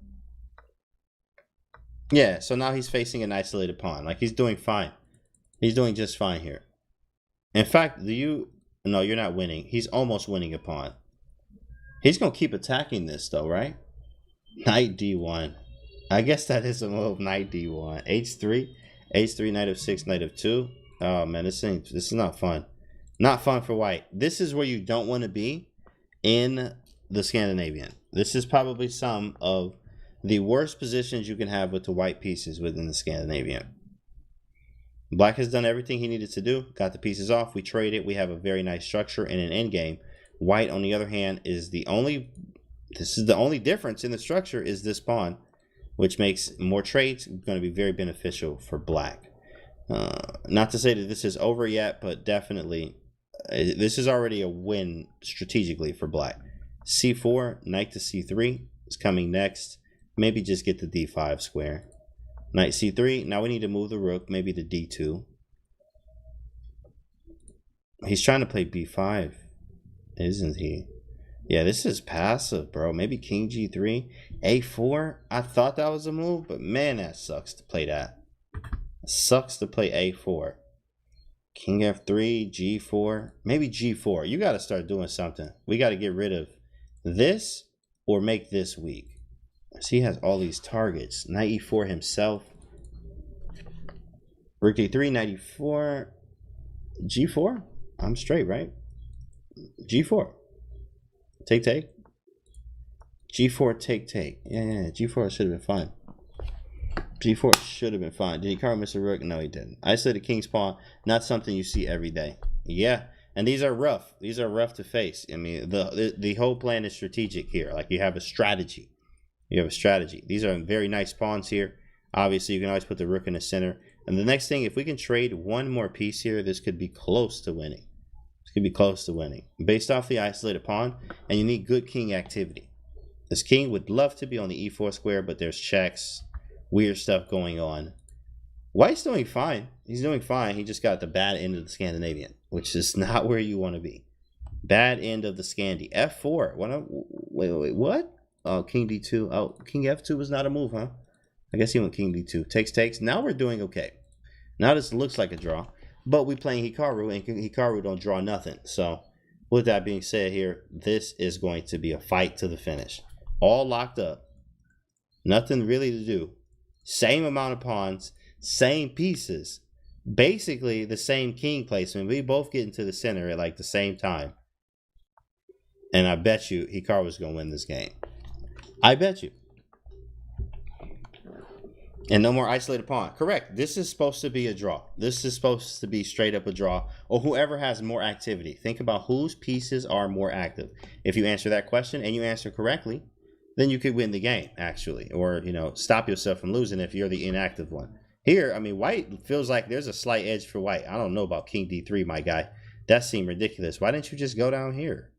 Yeah, so now he's facing an isolated pawn. Like, he's doing fine. He's doing just fine here. In fact, no, you're not winning. He's almost winning a pawn. He's going to keep attacking this, though, right? Knight d1. I guess that is a move. Knight d1. h3. h3, knight of 6, knight of 2. Oh, man, this is not fun. Not fun for white. This is where you don't want to be in the Scandinavian. This is probably some of the worst positions you can have with the white pieces within the Scandinavian. Black has done everything he needed to do. Got the pieces off. We traded. We have a very nice structure in an endgame. White, on the other hand, is the only... This is the only difference in the structure is this pawn, which makes more trades going to be very beneficial for black. Not to say that this is over yet, but definitely this is already a win strategically for black. c4, knight to c3 is coming next. Maybe just get the d5 square. Knight c3. Now we need to move the rook, maybe to d2. He's trying to play b5, isn't he? Yeah, this is passive, bro. Maybe king g3, a4. I thought that was a move, but man, that sucks to play that. It sucks to play a4. King f3, g4, maybe g4. You got to start doing something. We got to get rid of this or make this weak. So he has all these targets. Knight e4 himself. Rook d3, knight e4, g4. I'm straight, right? g4. Take, take. g4, take, take. Yeah, g4 should have been fine. g4 should have been fine. Did he cover Mr. Rook? No, he didn't. Isolated king's pawn, not something you see every day. Yeah, and these are rough. These are rough to face. I mean, the whole plan is strategic here. Like, you have a strategy. You have a strategy. These are very nice pawns here. Obviously, you can always put the rook in the center. And the next thing, if we can trade one more piece here, this could be close to winning. This could be close to winning. Based off the isolated pawn, and you need good king activity. This king would love to be on the e4 square, but there's checks, weird stuff going on. White's doing fine. He's doing fine. He just got the bad end of the Scandinavian, which is not where you want to be. Bad end of the Scandi. F4. Wait, what? Oh, king d2. Oh, king f2 was not a move, huh? I guess he went king d2. Takes. Now we're doing okay. Now this looks like a draw. But we playing Hikaru, and Hikaru don't draw nothing. So, with that being said here, this is going to be a fight to the finish. All locked up. Nothing really to do. Same amount of pawns. Same pieces. Basically, the same king placement. We both get into the center at like the same time. And I bet you Hikaru's going to win this game. I bet you. And no more isolated pawn. Correct. This is supposed to be a draw. This is supposed to be straight up a draw. Or whoever has more activity. Think about whose pieces are more active. If you answer that question and you answer correctly, then you could win the game, actually. Or, you know, stop yourself from losing if you're the inactive one. Here, I mean, white feels like there's a slight edge for white. I don't know about king d3, my guy. That seemed ridiculous. Why didn't you just go down here?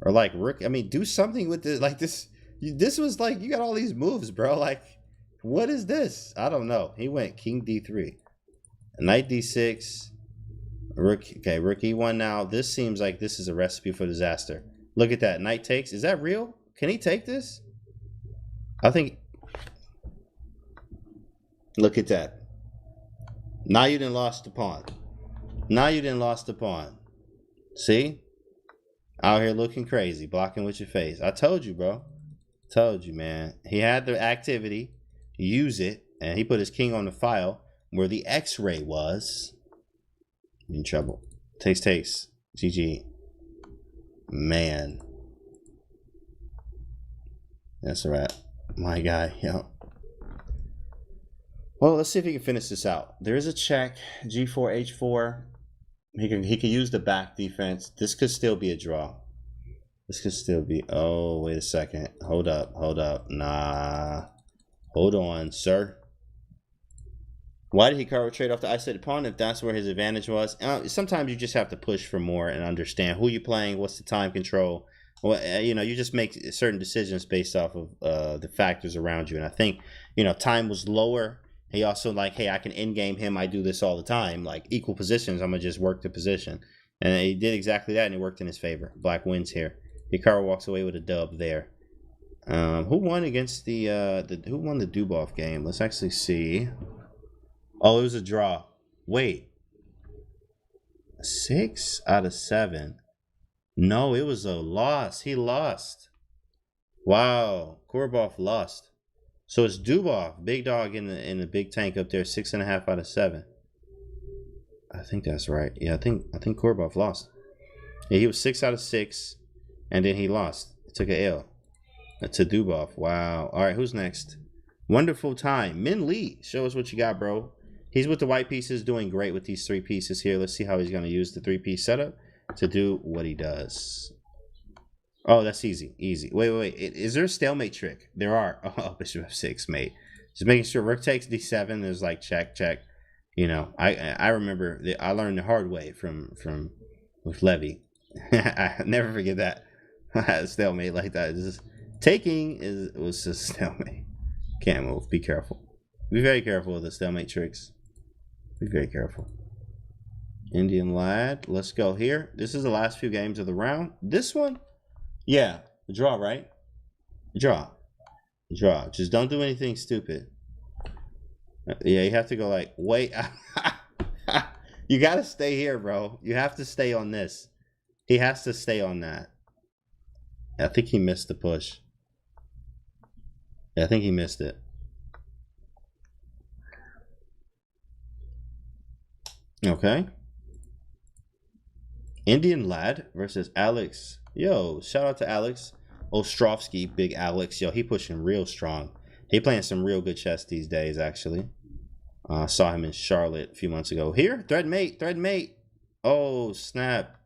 Or like rook. I mean, do something with this. Like this. This was like, you got all these moves, bro. Like, what is this? I don't know. He went king d3. Knight d6. Rook. Okay, rook e1 now. This seems like this is a recipe for disaster. Look at that. Knight takes. Is that real? Can he take this? I think. Look at that. Now you done lost the pawn. Now you done lost the pawn. See? Out here looking crazy. Blocking with your face. I told you, bro. Told you, man. He had the activity. Use it. And he put his king on the file where the x-ray was. In trouble. Takes. GG. Man. That's a wrap. My guy. Yo. Well, let's see if he can finish this out. There is a check. G4, H4. He can use the back defense. This could still be a draw. This could still be. Oh, wait a second. Hold up. Nah. Hold on, sir. Why did Hikaru trade off the isolated pawn if that's where his advantage was? Sometimes you just have to push for more and understand who you're playing, what's the time control. Well, you know, you just make certain decisions based off of the factors around you. And I think, you know, time was lower. He also like, hey, I can end game him. I do this all the time. Like equal positions, I'm going to just work the position. And he did exactly that, and it worked in his favor. Black wins here. Hikaru walks away with a dub there. Who won against who won the Dubov game? Let's actually see. Oh, it was a draw. Wait. 6 out of 7. No, it was a loss. He lost. Wow. Korbov lost. So it's Dubov, big dog in the big tank up there, 6.5 out of 7. I think that's right. Yeah, I think Korbov lost. Yeah, he was 6 out of 6, and then he lost. He took a L to Dubov. Wow. All right, who's next? Wonderful time. Min Lee, show us what you got, bro. He's with the white pieces, doing great with these 3 pieces here. Let's see how he's going to use the 3-piece setup to do what he does. Oh, that's easy. Easy. Wait. Is there a stalemate trick? There are. Oh, bishop f6, mate. Just making sure rook takes d7. There's like check. You know, I remember I learned the hard way from with Levy. I never forget that. I had a stalemate like that. Just taking was just stalemate. Can't move. Be careful. Be very careful with the stalemate tricks. Be very careful. Indian lad. Let's go here. This is the last few games of the round. This one. Yeah, draw, right? Draw. Just don't do anything stupid. Yeah, you have to go like, wait. You got to stay here, bro. You have to stay on this. He has to stay on that. I think he missed the push. Yeah, I think he missed it. Okay. Indian lad versus Alex. Yo, shout out to Alex Ostrovsky, big Alex. Yo, he pushing real strong. He playing some real good chess these days, actually. Saw him in Charlotte a few months ago. Here, thread mate. Oh, snap.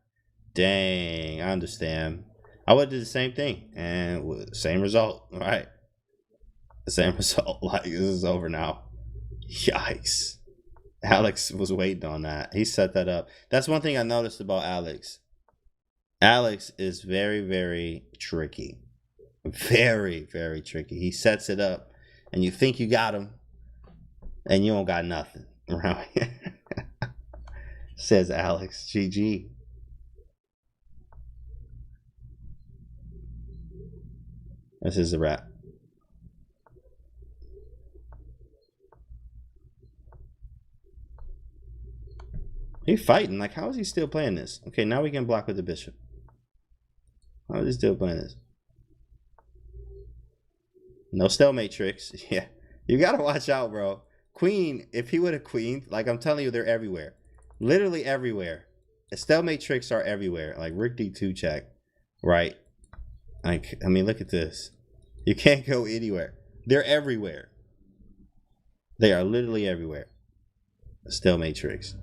Dang, I understand. I would do the same thing and same result. All right. Same result. Like, this is over now. Yikes. Alex was waiting on that. He set that up. That's one thing I noticed about Alex. Alex is very, very tricky. Very, very tricky. He sets it up, and you think you got him, and you don't got nothing around here. Says Alex. GG. This is a wrap. He's fighting. Like, how is he still playing this? Okay, now we can block with the bishop. How is he still playing this? No stalemate tricks. Yeah. You gotta watch out, bro. Queen, if he would have queened, like I'm telling you, they're everywhere. Literally everywhere. The stalemate tricks are everywhere. Like Rook D2 check. Right? Like, I mean, look at this. You can't go anywhere. They're everywhere. They are literally everywhere. Stalemate tricks.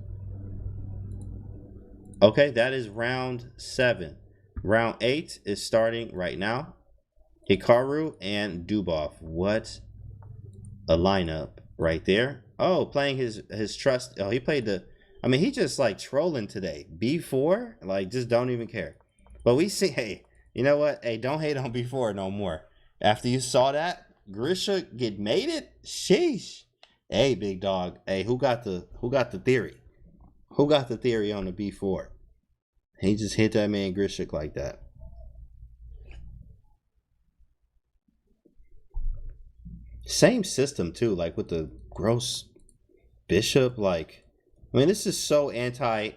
Okay, that is round 7. Round 8 is starting right now. Hikaru and Dubov. What a lineup right there. Oh, playing his trust. Oh, he played the... I mean, he just like trolling today. B4? Like, just don't even care. But we see... Hey, you know what? Hey, don't hate on B4 no more. After you saw that, Grischuk get made it? Sheesh. Hey, big dog. Hey, who got the theory? Who got the theory on the B4? He just hit that man Grischuk like that. Same system too, like with the gross bishop. Like, I mean, this is so anti.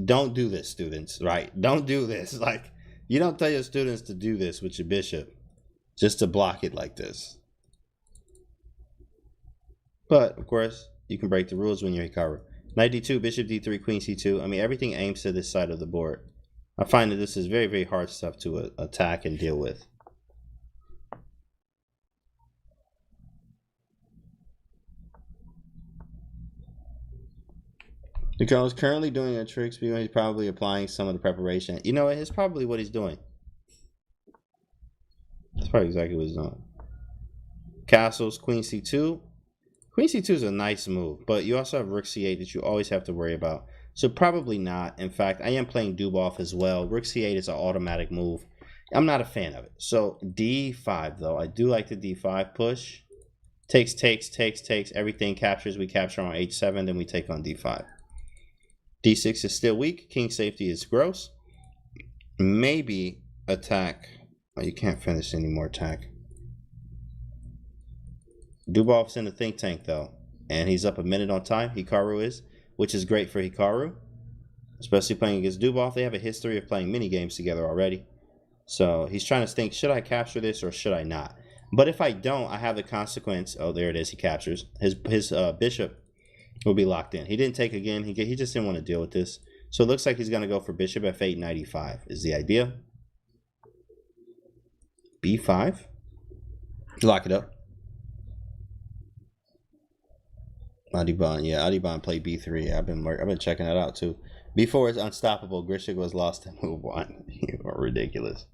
Don't do this, students. Right? Don't do this. Like, you don't tell your students to do this with your bishop, just to block it like this. But of course, you can break the rules when you're Hikaru. Knight D2, Bishop D3, Queen C2. I mean, everything aims to this side of the board. I find that this is very, very hard stuff to attack and deal with. Because currently doing a trick, he's probably applying some of the preparation. You know, it's probably what he's doing. That's probably exactly what he's doing. Castles, Queen C2. Queen C2 is a nice move, but you also have Rook C8 that you always have to worry about. So probably not. In fact, I am playing Dubov as well. Rook C8 is an automatic move. I'm not a fan of it. So D5 though. I do like the D5 push. Takes. Everything captures. We capture on H7, then we take on D5. D6 is still weak. King safety is gross. Maybe attack. Oh, you can't finish any more attack. Dubov's in the think tank though, and he's up a minute on time. Hikaru is, which is great for Hikaru, especially playing against Dubov. They have a history of playing mini games together already, so he's trying to think: should I capture this or should I not? But if I don't, I have the consequence. Oh, there it is. He captures his bishop. Will be locked in. He didn't take again. He just didn't want to deal with this. So it looks like he's going to go for bishop f8, knight e5 is the idea. b5. Lock it up. Adiban, yeah, Adiban played b3. I've been checking that out too. b4 is unstoppable. Grischuk was lost to move 1. You are ridiculous.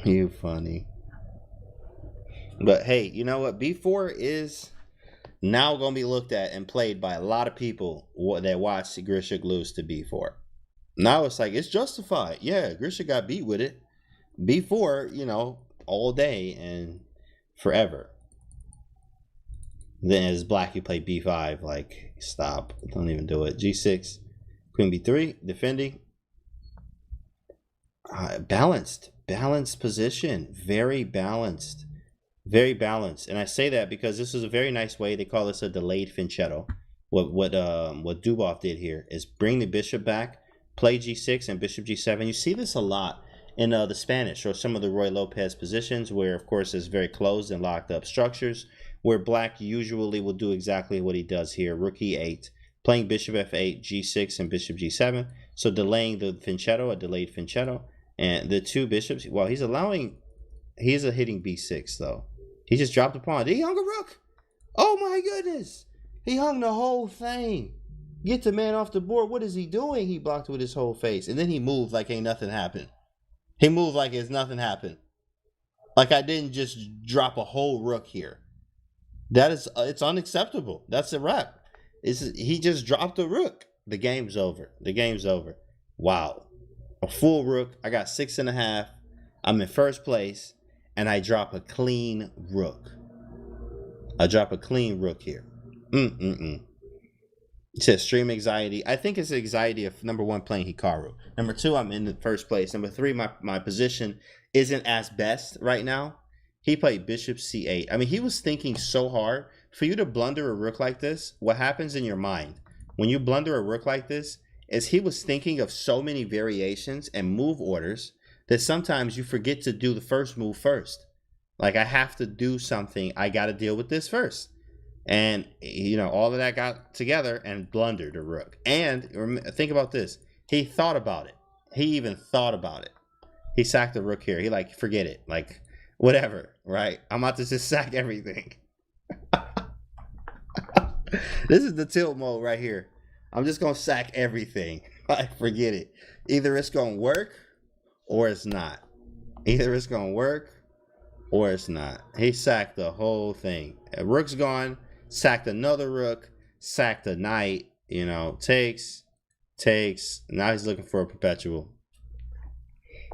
You funny. But hey, you know what? b4 is now going to be looked at and played by a lot of people that watched Grischuk lose to b4. Now it's like, it's justified. Yeah, Grischuk got beat with it. b4, you know, all day and forever. Then as black, you play b5. Like, stop. Don't even do it. g6. Queen b3. Defending. Balanced position. Very balanced. Very balanced. And I say that because this is a very nice way. They call this a delayed fianchetto. What Dubov did here is bring the bishop back, play g6 and bishop g7. You see this a lot in the Spanish or some of the Roy Lopez positions where, of course, it's very closed and locked up structures, where black usually will do exactly what he does here. Rook e8, playing bishop f8, g6, and bishop g7. So delaying the fianchetto, a delayed fianchetto. And the two bishops, well, he's hitting b6, though. He just dropped a pawn. Did he hung a rook? Oh, my goodness. He hung the whole thing. Get the man off the board. What is he doing? He blocked with his whole face. And then he moved like ain't nothing happened. He moved like it's nothing happened. Like I didn't just drop a whole rook here. That is, it's unacceptable. That's a wrap. He just dropped a rook. The game's over. The game's over. Wow. A full rook. I got 6.5. I'm in first place, and I drop a clean rook. I drop a clean rook here. It says stream anxiety. I think it's anxiety of number 1 playing Hikaru. Number 2, I'm in the first place. Number 3, my position isn't as best right now. He played bishop c8. I mean, he was thinking so hard. For you to blunder a rook like this, what happens in your mind when you blunder a rook like this is he was thinking of so many variations and move orders that sometimes you forget to do the first move first. Like, I have to do something. I got to deal with this first. And, you know, all of that got together and blundered a rook. And think about this. He thought about it. He even thought about it. He sacked the rook here. He like, forget it. Like, whatever, right? I'm about to just sack everything. This is the tilt mode right here. I'm just going to sack everything. Like, forget it. Either it's going to work or it's not. Either it's going to work or it's not. He sacked the whole thing. A rook's gone. Sacked another rook. Sacked a knight. You know, takes. Now he's looking for a perpetual.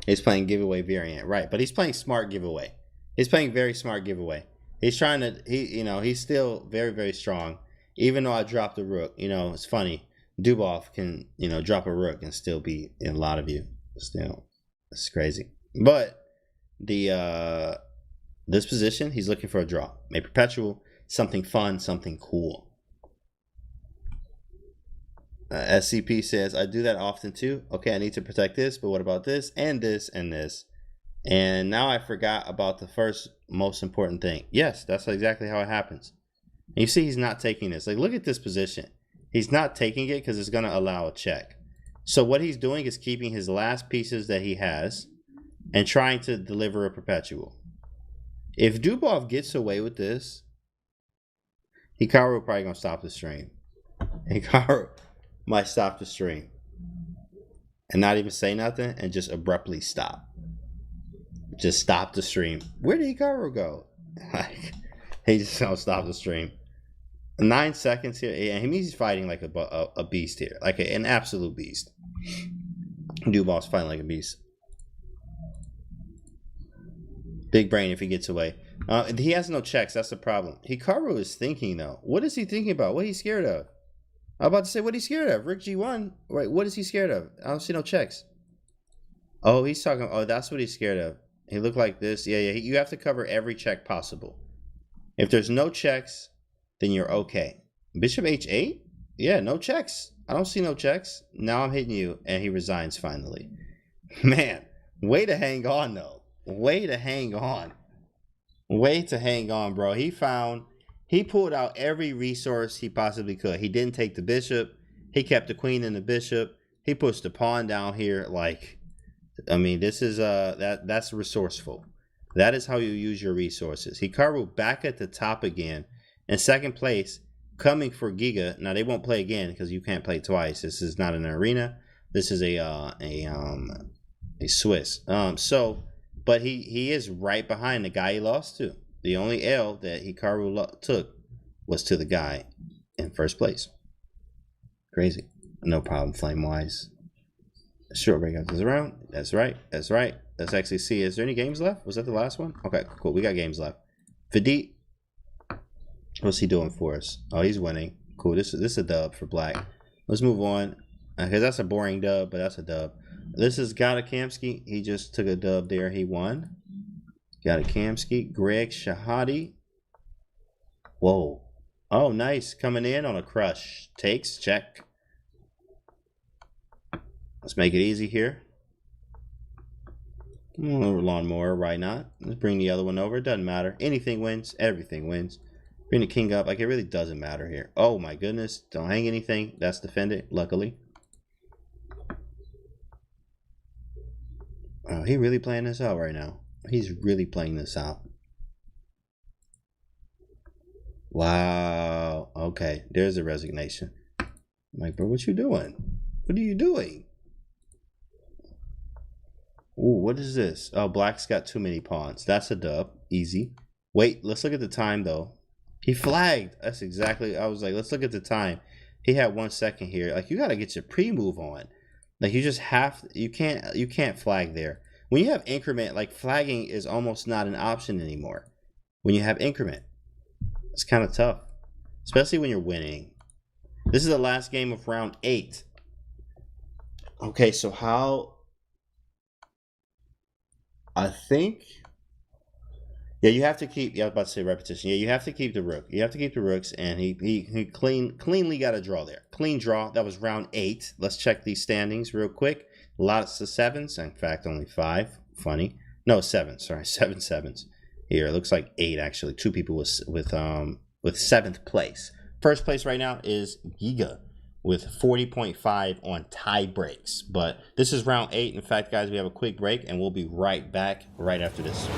He's playing giveaway variant. Right, but he's playing smart giveaway. He's playing very smart giveaway. He's trying to, he's still very, very strong. Even though I dropped a rook, you know, it's funny. Dubov can, you know, drop a rook and still beat a lot of you. Still, it's crazy. But the this position, he's looking for a draw. A perpetual, something fun, something cool. SCP says, I do that often too. Okay, I need to protect this, but what about this and this and this? And now I forgot about the first most important thing. Yes, that's exactly how it happens. And you see he's not taking this. Like, look at this position. He's not taking it because it's going to allow a check. So what he's doing is keeping his last pieces that he has and trying to deliver a perpetual. If Dubov gets away with this, Hikaru probably going to stop the stream. Hikaru might stop the stream and not even say nothing and just abruptly stop. Just stop the stream. Where did Hikaru go? Like, he just don't stop the stream. 9 seconds here, and he's fighting like a beast here, like an absolute beast. Dubov's fighting like a beast. Big brain if he gets away. He has no checks. That's the problem. Hikaru is thinking though. What is he thinking about? What is he scared of? I'm about to say what he's scared of. Rick G1. Wait, what is he scared of? I don't see no checks. Oh, he's talking. Oh, that's what he's scared of. He looked like this. Yeah. You have to cover every check possible. If there's no checks, then you're okay. Bishop H8? Yeah, no checks. I don't see no checks. Now I'm hitting you, and he resigns finally. Man, way to hang on, though. Way to hang on. Way to hang on, bro. He pulled out every resource he possibly could. He didn't take the bishop. He kept the queen and the bishop. He pushed the pawn down here. Like, I mean, this is that's resourceful. That is how you use your resources. Hikaru back at the top again. In second place, coming for Giga. Now they won't play again because you can't play twice. This is not an arena. This is a Swiss. But he is right behind the guy he lost to. The only L that Hikaru took was to the guy in first place. Crazy. No problem, Flame-wise. Short breakout this round. That's right. That's right. Let's actually see. Is there any games left? Was that the last one? Okay, cool. We got games left. Vidit. What's he doing for us? Oh, he's winning. Cool. This is a dub for black. Let's move on. Because that's a boring dub, but that's a dub. This is Gadakamsky. He just took a dub there. He won. Gadakamsky. Greg Shahadi. Whoa. Oh, nice. Coming in on a crush. Takes. Check. Let's make it easy here. Lawnmower. Why not? Let's bring the other one over. It doesn't matter. Anything wins. Everything wins. Bring the king up. Like, it really doesn't matter here. Oh, my goodness. Don't hang anything. That's defended, luckily. Oh, he really playing this out right now. He's really playing this out. Wow. Okay, there's a resignation. I'm like, bro, what you doing? What are you doing? Ooh, what is this? Oh, black's got too many pawns. That's a dub. Easy. Wait, let's look at the time, though. He flagged. That's exactly... I was like, let's look at the time. He had 1 second here. Like, you got to get your pre-move on. Like, you just have... You can't flag there. When you have increment, like, flagging is almost not an option anymore. When you have increment. It's kind of tough. Especially when you're winning. This is the last game of round 8. Okay, so how... I think... Yeah, you have to keep... Yeah, I was about to say repetition. Yeah, you have to keep the rook. You have to keep the rooks, and he cleanly got a draw there. Clean draw. That was round 8. Let's check these standings real quick. Lots of 7s. In fact, only 5. Funny. No, 7. Sorry, 7 sevens. Here, it looks like 8, actually. 2 people with 7th place. First place right now is Giga with 40.5 on tie breaks. But this is round 8. In fact, guys, we have a quick break, and we'll be right back right after this.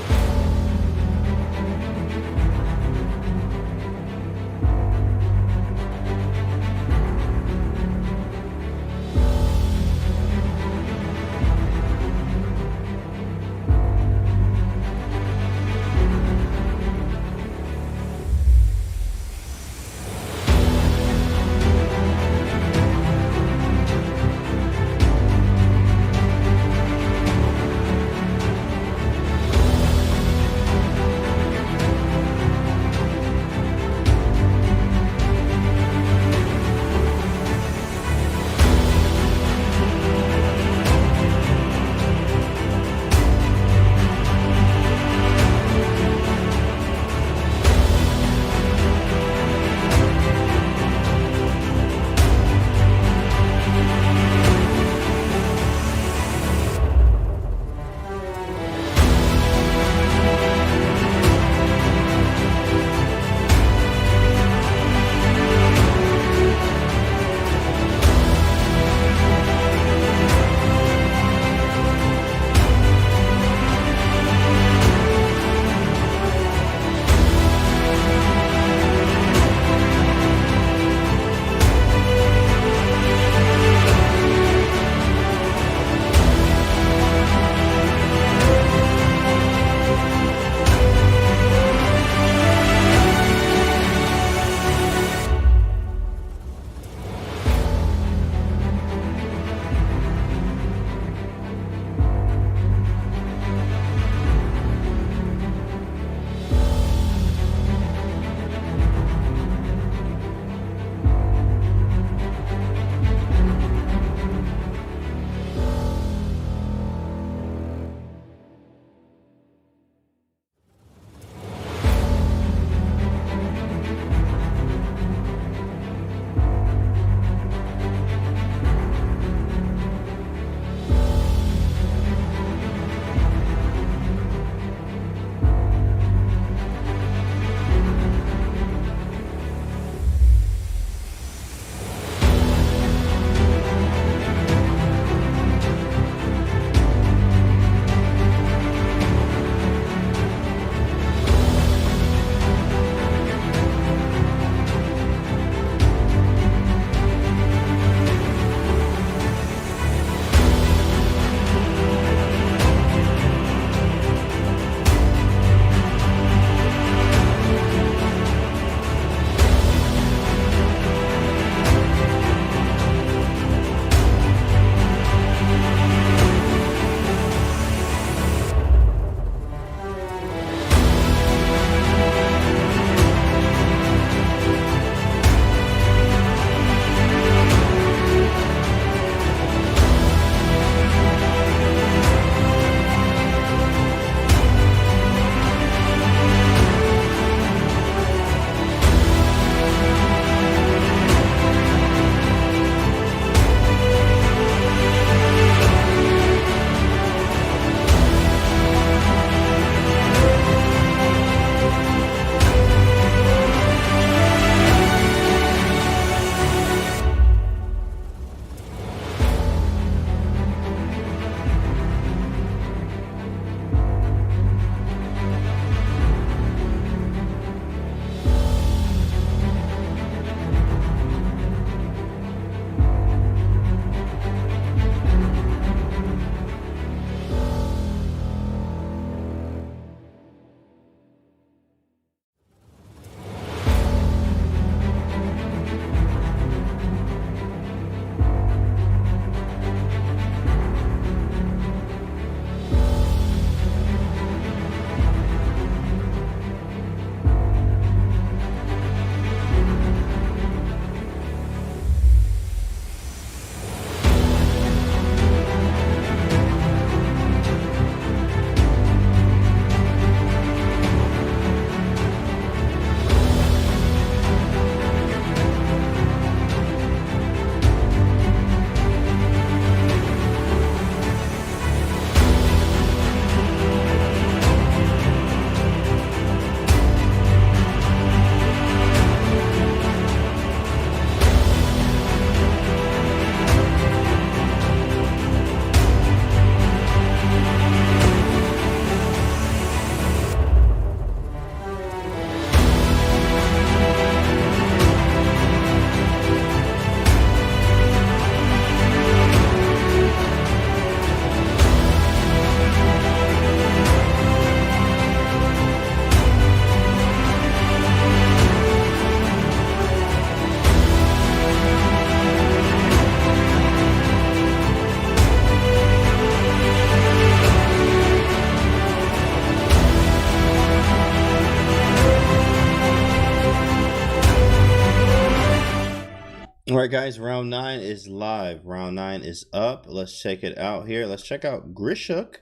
All right, guys, round 9 is live. Round 9 is up. Let's check it out here. Let's check out Grischuk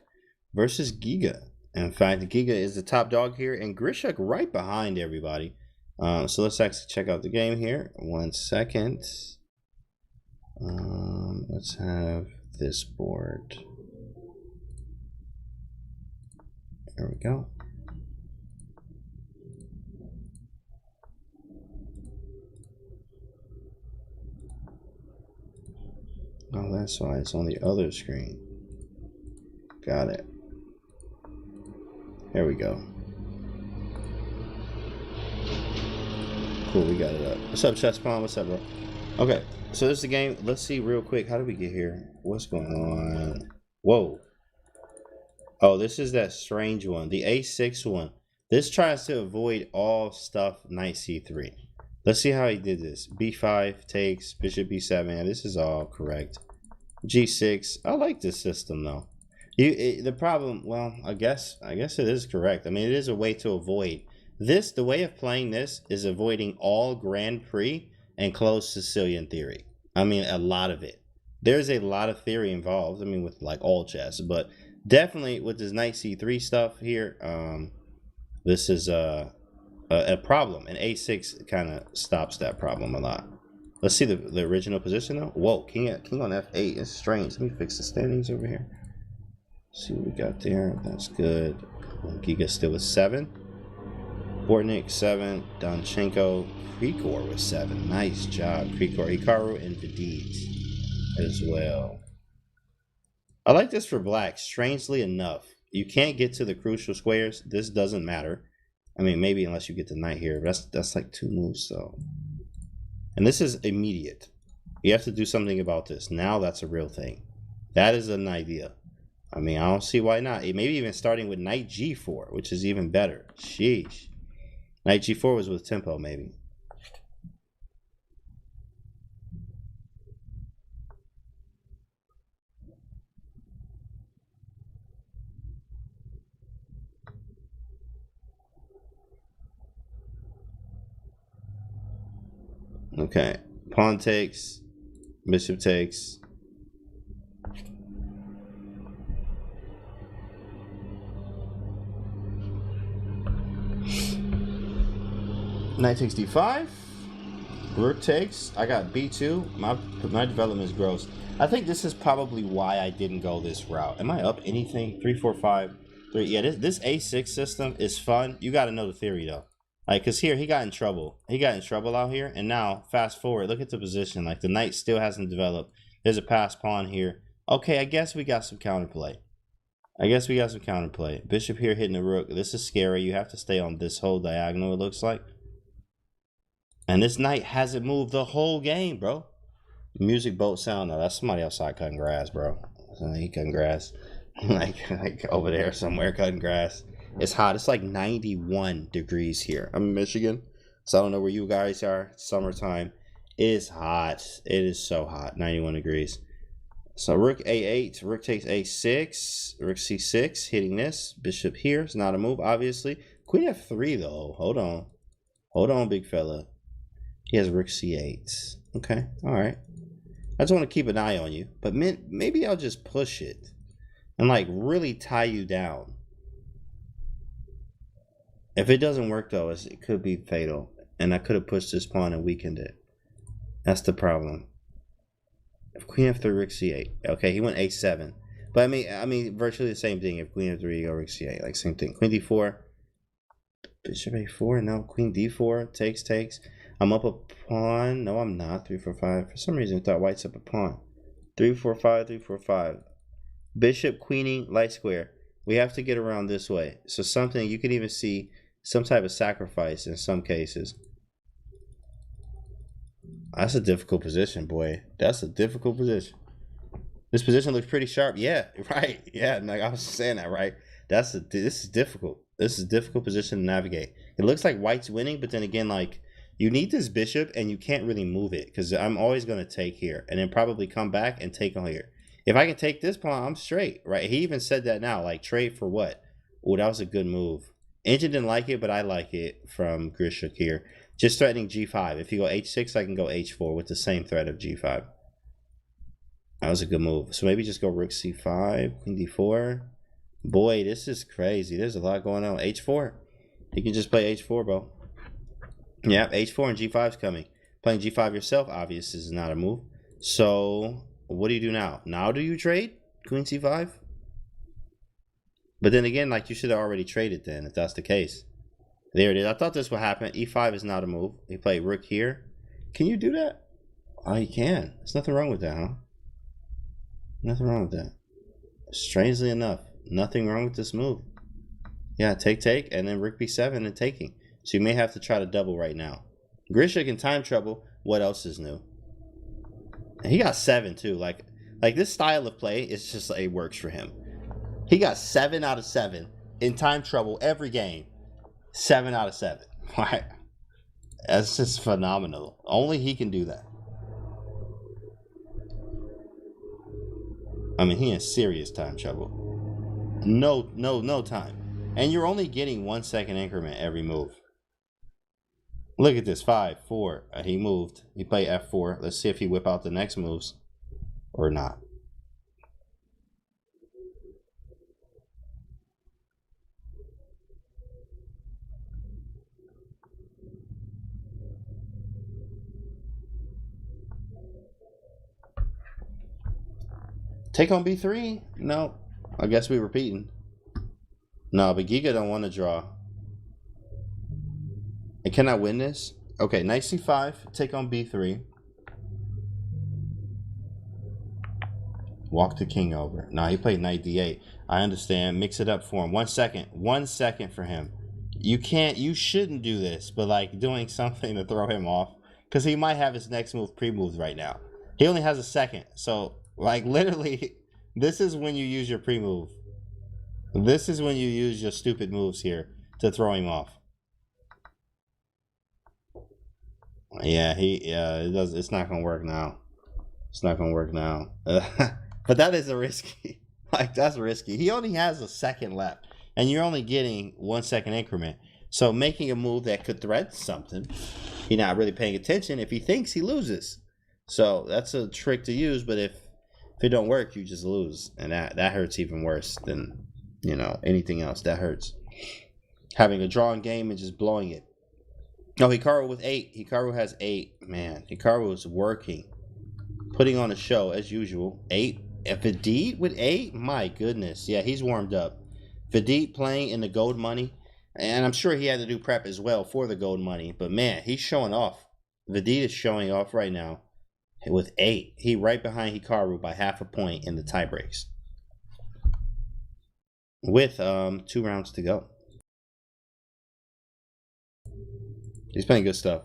versus Giga. In fact, Giga is the top dog here, and Grischuk right behind everybody. So let's actually check out the game here. 1 second. Let's have this board. There we go. Oh, that's why it's on the other screen. Got it. There we go. Cool, we got it up. What's up, Chess.com? What's up, bro? Okay, so this is the game. Let's see real quick. How did we get here? What's going on? Whoa. Oh, this is that strange one. The A6 one. This tries to avoid all stuff knight C3. Let's see how he did this. B5 takes, bishop B7. Yeah, this is all correct. G6. I like this system though. The problem, well, I guess it is correct. I mean, it is a way to avoid this. The way of playing this is avoiding all Grand Prix and closed Sicilian theory. I mean, a lot of it. There's a lot of theory involved. I mean, with like all chess, but definitely with this knight C3 stuff here, this is a problem, and A6 kind of stops that problem a lot. Let's see the original position though. Whoa, king on F8 is strange. Let me fix the standings over here. See what we got there. That's good. Giga still with 7. Bortnik 7. Donchenko. Krikor with 7. Nice job, Krikor. Hikaru and Vidit as well. I like this for black. Strangely enough, you can't get to the crucial squares. This doesn't matter. I mean, maybe unless you get the knight here. That's like 2 moves, so. And this is immediate. You have to do something about this. Now that's a real thing. That is an idea. I mean, I don't see why not. Maybe even starting with knight G4, which is even better. Sheesh. Knight G4 was with tempo, maybe. Okay, pawn takes, bishop takes. Knight takes d5. Rook takes. I got b2. My development is gross. I think this is probably why I didn't go this route. Am I up anything? 3, 4, 5, 3. Yeah, this A6 system is fun. You got to know the theory though. Like, because here, he got in trouble. He got in trouble out here. And now, fast forward, look at the position. Like, the knight still hasn't developed. There's a passed pawn here. Okay, I guess we got some counterplay. Bishop here hitting the rook. This is scary. You have to stay on this whole diagonal, it looks like. And this knight hasn't moved the whole game, bro. Music boat sound. No, that's somebody outside cutting grass, bro. He cutting grass. like over there somewhere cutting grass. It's hot. It's like 91 degrees here. I'm in Michigan, so I don't know where you guys are. It's summertime. It is hot. It is so hot. 91 degrees. So rook A8. Rook takes A6. Rook C6. Hitting this. Bishop here. It's not a move, obviously. Queen F3, though. Hold on. Hold on, big fella. He has rook C8. Okay. All right. I just want to keep an eye on you. But maybe I'll just push it and, like, really tie you down. If it doesn't work, though, it could be fatal. And I could have pushed this pawn and weakened it. That's the problem. If Queen F3, Rook C8. Okay, he went A7. But I mean, virtually the same thing. If Queen F3, you go Rook C8. Like, same thing. Queen D4. Bishop A4. No, Queen D4. Takes. I'm up a pawn. No, I'm not. 3, 4, 5. For some reason, I thought white's up a pawn. 3, 4, 5. 3, 4, 5. Bishop, queening, light square. We have to get around this way. So something, you can even see some type of sacrifice in some cases. That's a difficult position, boy. That's a difficult position. This position looks pretty sharp. Yeah, right. Yeah, like I was saying that, right? This is difficult. This is a difficult position to navigate. It looks like white's winning, but then again, like, you need this bishop and you can't really move it because I'm always going to take here and then probably come back and take on here. If I can take this pawn, I'm straight, right? He even said that now, like, trade for what? Oh, that was a good move. Engine didn't like it, but I like it from Grischuk here. Just threatening g5. If you go h6, I can go h4 with the same threat of g5. That was a good move. So maybe just go rook c5, queen d4. Boy, this is crazy. There's a lot going on. h4. You can just play h4, bro. Yeah, h4 and g5 is coming. Playing g5 yourself, obviously, is not a move. So what do you do now? Now do you trade queen c5? But then again, like, you should have already traded then, if that's the case. There it is. I thought this would happen. e5 is not a move. He played rook here. Can you do that? Oh, you can. There's nothing wrong with that, huh? Nothing wrong with that. Strangely enough, nothing wrong with this move. Yeah, take, and then rook b7 and taking. So you may have to try to double right now. Grischuk in time trouble. What else is new? And he got 7 too. Like this style of play is just, it works for him. He got 7 out of 7 in time trouble every game. 7 out of 7. Right? That's just phenomenal. Only he can do that. I mean, he in serious time trouble. No time. And you're only getting 1 second increment every move. Look at this. 5, 4. He moved. He played f4. Let's see if he whip out the next moves or not. Take on b3? No. I guess we're repeating. No, but Giga don't want to draw. And can I win this? Okay, knight c5. Take on b3. Walk the king over. No, he played knight d8. I understand. Mix it up for him. 1 second. 1 second for him. You shouldn't do this, but like doing something to throw him off. Because he might have his next move pre-moved right now. He only has a second. So, like, literally, this is when you use your pre-move. This is when you use your stupid moves here to throw him off. Yeah, it's not gonna work now. It's not gonna work now. But that is a risky. Like, that's risky. He only has a second left, and you're only getting 1 second increment. So making a move that could threaten something, he's not really paying attention. If he thinks, he loses. So that's a trick to use. But if it don't work, you just lose, and that hurts even worse than, you know, anything else. That hurts. Having a drawing game and just blowing it. Oh, Hikaru with 8. Hikaru has 8. Man, Hikaru is working. Putting on a show as usual. 8. And Vidit with 8? My goodness. Yeah, he's warmed up. Vidit playing in the gold money. And I'm sure he had to do prep as well for the gold money. But man, he's showing off. Vidit is showing off right now with 8. He right behind Hikaru by half a point in the tie breaks. With 2 rounds to go. He's playing good stuff.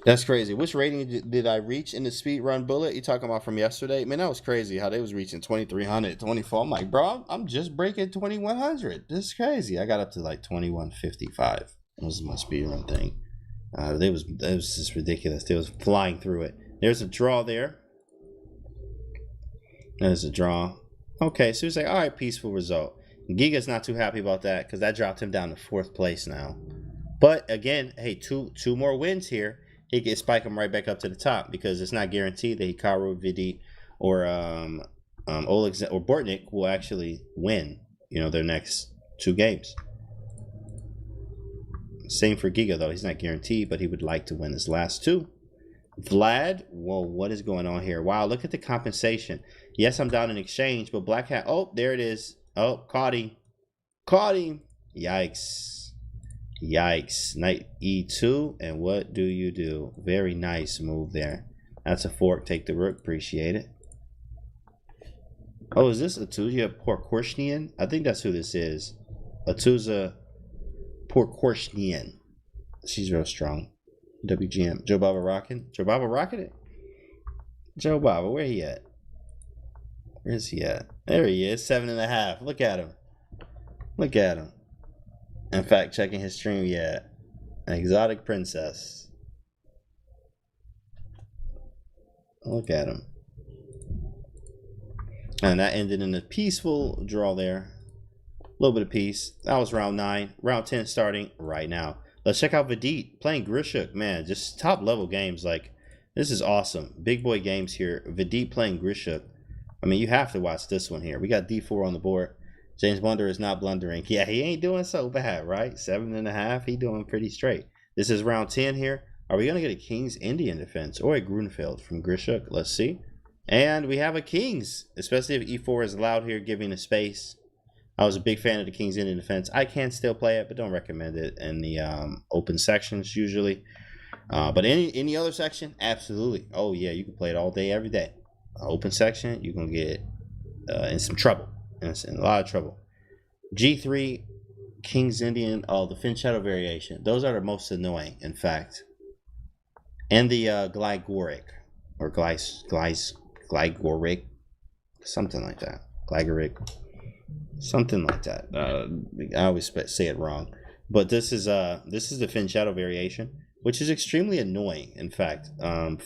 That's crazy. Which rating did I reach in the speed run bullet? You talking about from yesterday? Man, that was crazy how they was reaching 2300, 24. I'm like, bro, I'm just breaking 2100. This is crazy. I got up to like 2155. That was my speed run thing. That was just ridiculous. They was flying through it. There's a draw there. There's a draw. Okay, so he's like, all right, peaceful result. Giga's not too happy about that because that dropped him down to 4th place now. But again, hey, two more wins here. He can spike him right back up to the top because it's not guaranteed that Hikaru, Vidit, or Oleg or Bortnik will actually win, you know, their next 2 games. Same for Giga, though. He's not guaranteed, but he would like to win his last 2. Vlad, whoa, what is going on here? Wow, look at the compensation. Yes, I'm down in exchange, but Black Hat, oh, there it is. Oh, caught him. Caught him. Yikes. Yikes. Knight e2, and what do you do? Very nice move there. That's a fork. Take the rook. Appreciate it. Oh, is this Atuza Porkorshnian? I think that's who this is. Atuza Porkorshnian. She's real strong. WGM. Joe Baba rocking. Joe Baba rocking it? Joe Baba, where he at? Where's he at? There he is. 7.5. Look at him. Look at him. In fact, checking his stream, yeah. An exotic princess. Look at him. And that ended in a peaceful draw there. A little bit of peace. That was round 9. Round 10 starting right now. Let's check out Vidit playing Grischuk. Man, just top level games. Like, this is awesome. Big boy games here. Vidit playing Grischuk. I mean, you have to watch this one here. We got D4 on the board. James Blunder is not blundering. Yeah, he ain't doing so bad, right? 7.5. He doing pretty straight. This is round 10 here. Are we going to get a King's Indian defense or a Grunfeld from Grischuk? Let's see. And we have a King's, especially if E4 is allowed here, giving a space. I was a big fan of the King's Indian defense. I can still play it, but don't recommend it in the open sections usually. But any other section, absolutely. Oh, yeah, you can play it all day, every day. Open section, you're going to get in some trouble. In a lot of trouble. G3, King's Indian, the Fin Shadow variation. Those are the most annoying, in fact. And the Glygoric, or Glygoric, something like that. Glygoric, something like that. I always say it wrong. But this is the Fin Shadow variation, which is extremely annoying, in fact,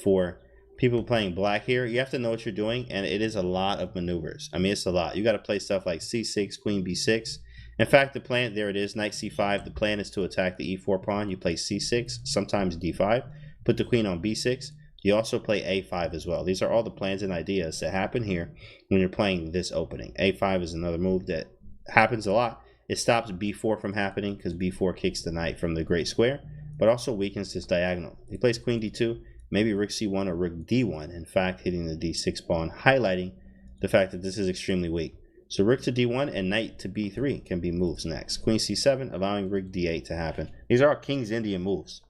for people playing black here. You have to know what you're doing, and it is a lot of maneuvers. I mean, it's a lot. You got to play stuff like c6, queen b6. In fact, the plan, there it is, knight c5. The plan is to attack the e4 pawn. You play c6, sometimes d5. Put the queen on b6. You also play a5 as well. These are all the plans and ideas that happen here when you're playing this opening. a5 is another move that happens a lot. It stops b4 from happening because b4 kicks the knight from the great square, but also weakens this diagonal. He plays queen d2. Maybe rook c1 or rook d1, in fact, hitting the d6 pawn, highlighting the fact that this is extremely weak. So rook to d1 and knight to b3 can be moves next. Queen c7, allowing rook d8 to happen. These are all King's Indian moves.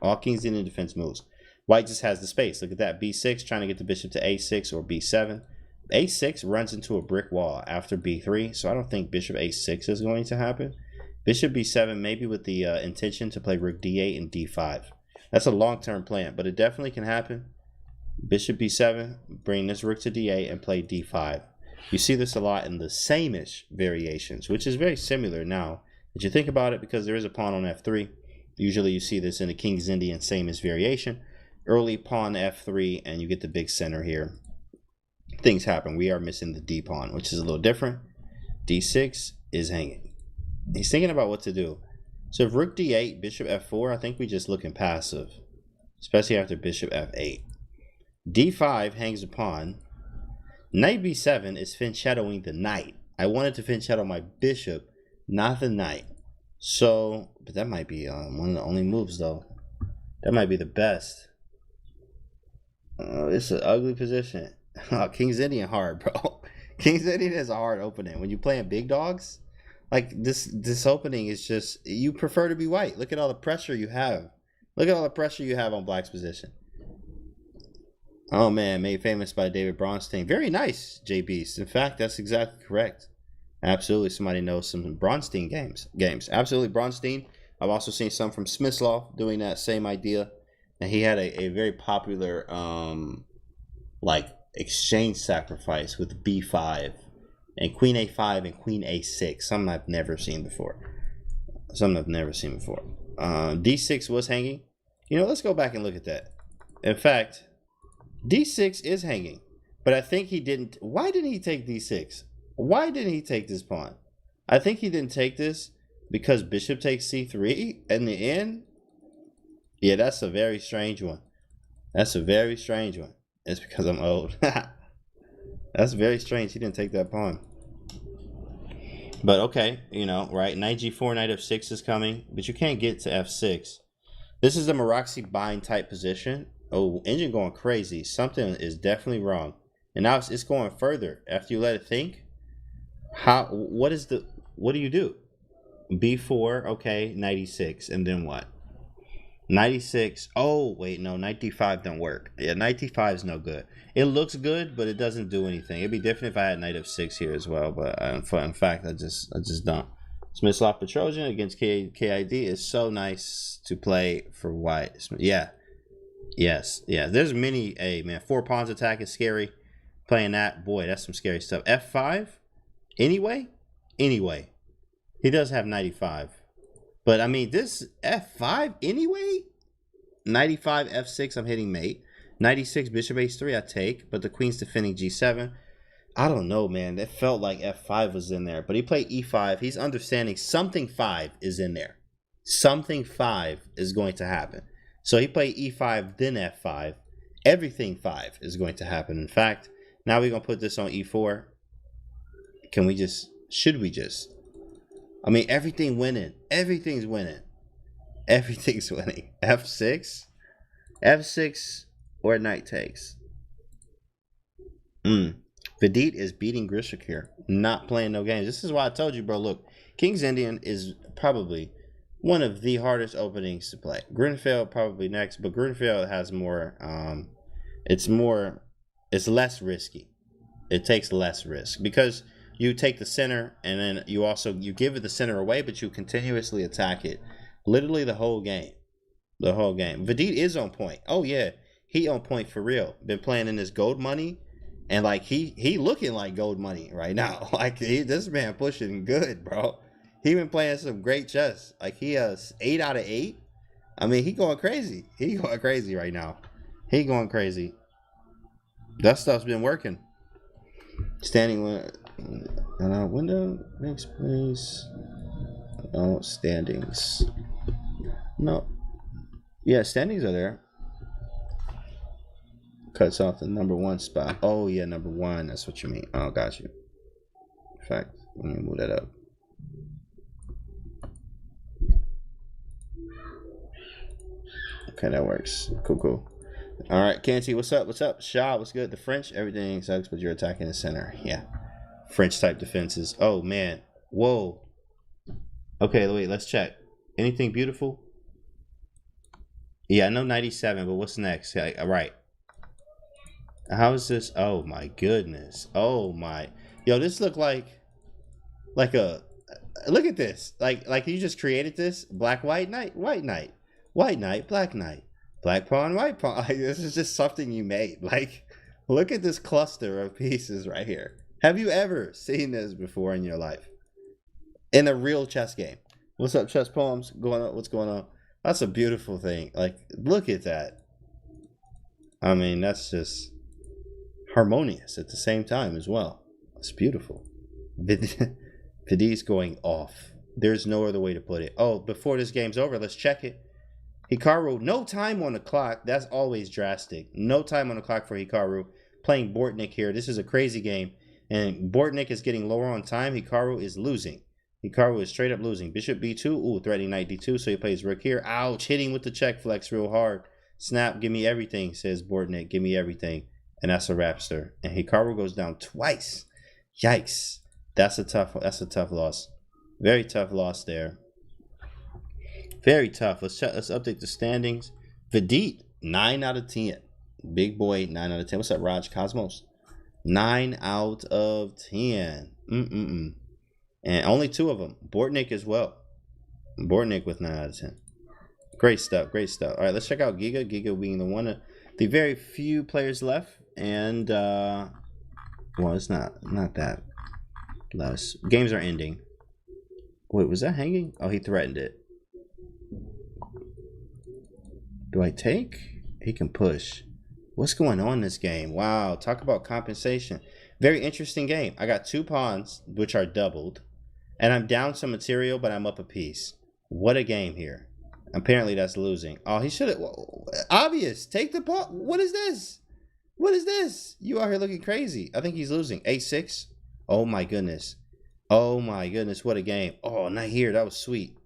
All King's Indian defense moves. White just has the space. Look at that, b6, trying to get the bishop to a6 or b7. a6 runs into a brick wall after b3, so I don't think bishop a6 is going to happen. Bishop b7, maybe with the intention to play rook d8 and d5. That's a long-term plan, but it definitely can happen. Bishop b7, bring this rook to d8 and play d5. You see this a lot in the same-ish variations, which is very similar now that you think about it, because there is a pawn on f3. Usually you see this in the King's Indian same-ish variation. Early pawn f3, and you get the big center here. Things happen. We are missing the d pawn, which is a little different. d6 is hanging. He's thinking about what to do. So if rook d8, bishop f4, I think we just looking passive, especially after bishop f8. d5 hangs a pawn. Knight b7 is fin shadowing the knight. I wanted to fin shadow my bishop, not the knight. So, but that might be one of the only moves, though. That might be the best. It's an ugly position. King's Indian hard, bro. King's Indian is a hard opening. When you're playing big dogs, like this opening is just, you prefer to be white. Look at all the pressure you have. Look at all the pressure you have on black's position. Oh man, made famous by David Bronstein. Very nice, JBeast. In fact, that's exactly correct. Absolutely, somebody knows some Bronstein games. Absolutely, Bronstein. I've also seen some from Smyslov doing that same idea. And he had a very popular like exchange sacrifice with b5 and queen a5 and queen a6. Something I've never seen before. D6 was hanging. You know, let's go back and look at that. In fact, d6 is hanging, but I think he didn't. Why didn't he take d6? Why didn't he take this pawn? I think he didn't take this because bishop takes c3 in the end. Yeah, that's a very strange one. It's because I'm old. That's very strange. He didn't take that pawn. But okay, you know, right? Knight g4, knight f6 is coming, but you can't get to f6. This is the Maraxi bind type position. Oh, engine going crazy. Something is definitely wrong. And now it's going further. After you let it think, what do you do? b4, okay, knight e6, and then what? Knight e6. Oh, wait, no, knight d5 don't work. Yeah, knight d5 is no good. It looks good, but it doesn't do anything. It'd be different if I had knight f6 here as well, but in fact, I just don't. Smyslov Petrosian against KID is so nice to play for white. Yeah. Yes. Yeah. There's many. Hey, man, 4 pawns attack is scary. Playing that, boy, that's some scary stuff. f5. Anyway. He does have 95. But, I mean, this f5 anyway? 95, f6, I'm hitting mate. 96, bishop h3, I take. But the queen's defending g7. I don't know, man. It felt like f5 was in there. But he played e5. He's understanding something 5 is in there. Something 5 is going to happen. So he played e5, then f5. Everything 5 is going to happen. In fact, now we're going to put this on e4. Can we just, should we just? I mean, everything winning. Everything's winning. Everything's winning. f6? f6 or knight takes. Vidit is beating Grischuk here. Not playing no games. This is why I told you, bro. Look, King's Indian is probably one of the hardest openings to play. Grunfeld probably next, but Grunfeld has more, it's less risky. It takes less risk because you take the center and then you give it the center away, but you continuously attack it. Literally the whole game. The whole game. Vidit is on point. Oh yeah, he on point for real. Been playing in this gold money, and like he looking like gold money right now. Like this man pushing good, bro. He been playing some great chess. Like he has 8 out of 8. I mean, he going crazy. He going crazy right now. He going crazy. That stuff's been working. Standing window makes place. No standings. No. Yeah, standings are there. Cuts off the number 1 spot. Oh yeah, number 1. That's what you mean. Oh, got you. In fact, let me move that up. Okay, that works. Cool. All right, Canty, what's up? What's up? Shaw, what's good? The French, everything sucks, but you're attacking the center. Yeah. French type defenses. Oh, man. Whoa. Okay, wait, let's check. Anything beautiful? Yeah, I know 97, but what's next? Yeah, right. How is this? Oh, my goodness. Oh, my. Yo, this look like a... Look at this. Like you just created this? Black, white knight, white knight. White knight, black knight. Black pawn, white pawn. Like, this is just something you made. Like, look at this cluster of pieces right here. Have you ever seen this before in your life? In a real chess game. What's up, Chess Poems? Going on? What's going on? That's a beautiful thing. Like, look at that. I mean, that's just harmonious at the same time as well. It's beautiful. Vidit's going off. There's no other way to put it. Oh, before this game's over, let's check it. Hikaru, no time on the clock. That's always drastic. No time on the clock for Hikaru. Playing Bortnik here. This is a crazy game. And Bortnik is getting lower on time. Hikaru is losing. Hikaru is straight up losing. Bishop b2. Ooh, threatening knight d2. So he plays rook here. Ouch. Hitting with the check flex real hard. Snap. Give me everything, says Bortnik. Give me everything. And that's a rapster. And Hikaru goes down twice. Yikes. That's a tough loss. Very tough loss there. Very tough. Let's update the standings. Vidit, 9 out of 10. Big boy, 9 out of 10. What's up, Raj Cosmos? 9 out of 10. And only 2 of them. Bortnik as well. Bortnik with 9 out of 10. Great stuff. Great stuff. All right, let's check out Giga. Giga being the one of the very few players left. And, well, it's not that less. Games are ending. Wait, was that hanging? Oh, he threatened it. Do I take? He can push. What's going on in this game? Wow, talk about compensation. Very interesting game. I got 2 pawns, which are doubled. And I'm down some material, but I'm up a piece. What a game here. Apparently that's losing. Oh, he should have. Obvious. Take the pawn. What is this? What is this? You out here looking crazy. I think he's losing. A6. Oh, my goodness. Oh, my goodness. What a game. Oh, not here. That was sweet.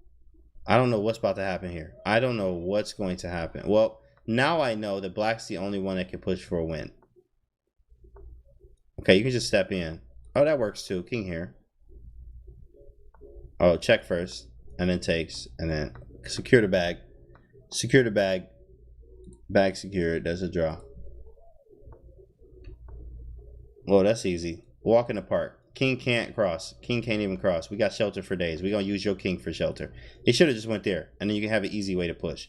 I don't know what's about to happen here. I don't know what's going to happen. Well, now I know that black's the only one that can push for a win. Okay, you can just step in. Oh, that works too. King here. Oh, check first. And then takes. And then secure the bag. Secure the bag. Bag secured. There's a draw. Well, that's easy. Walk in the park. King can't cross. King can't even cross. We got shelter for days. We're going to use your king for shelter. He should have just went there. And then you can have an easy way to push.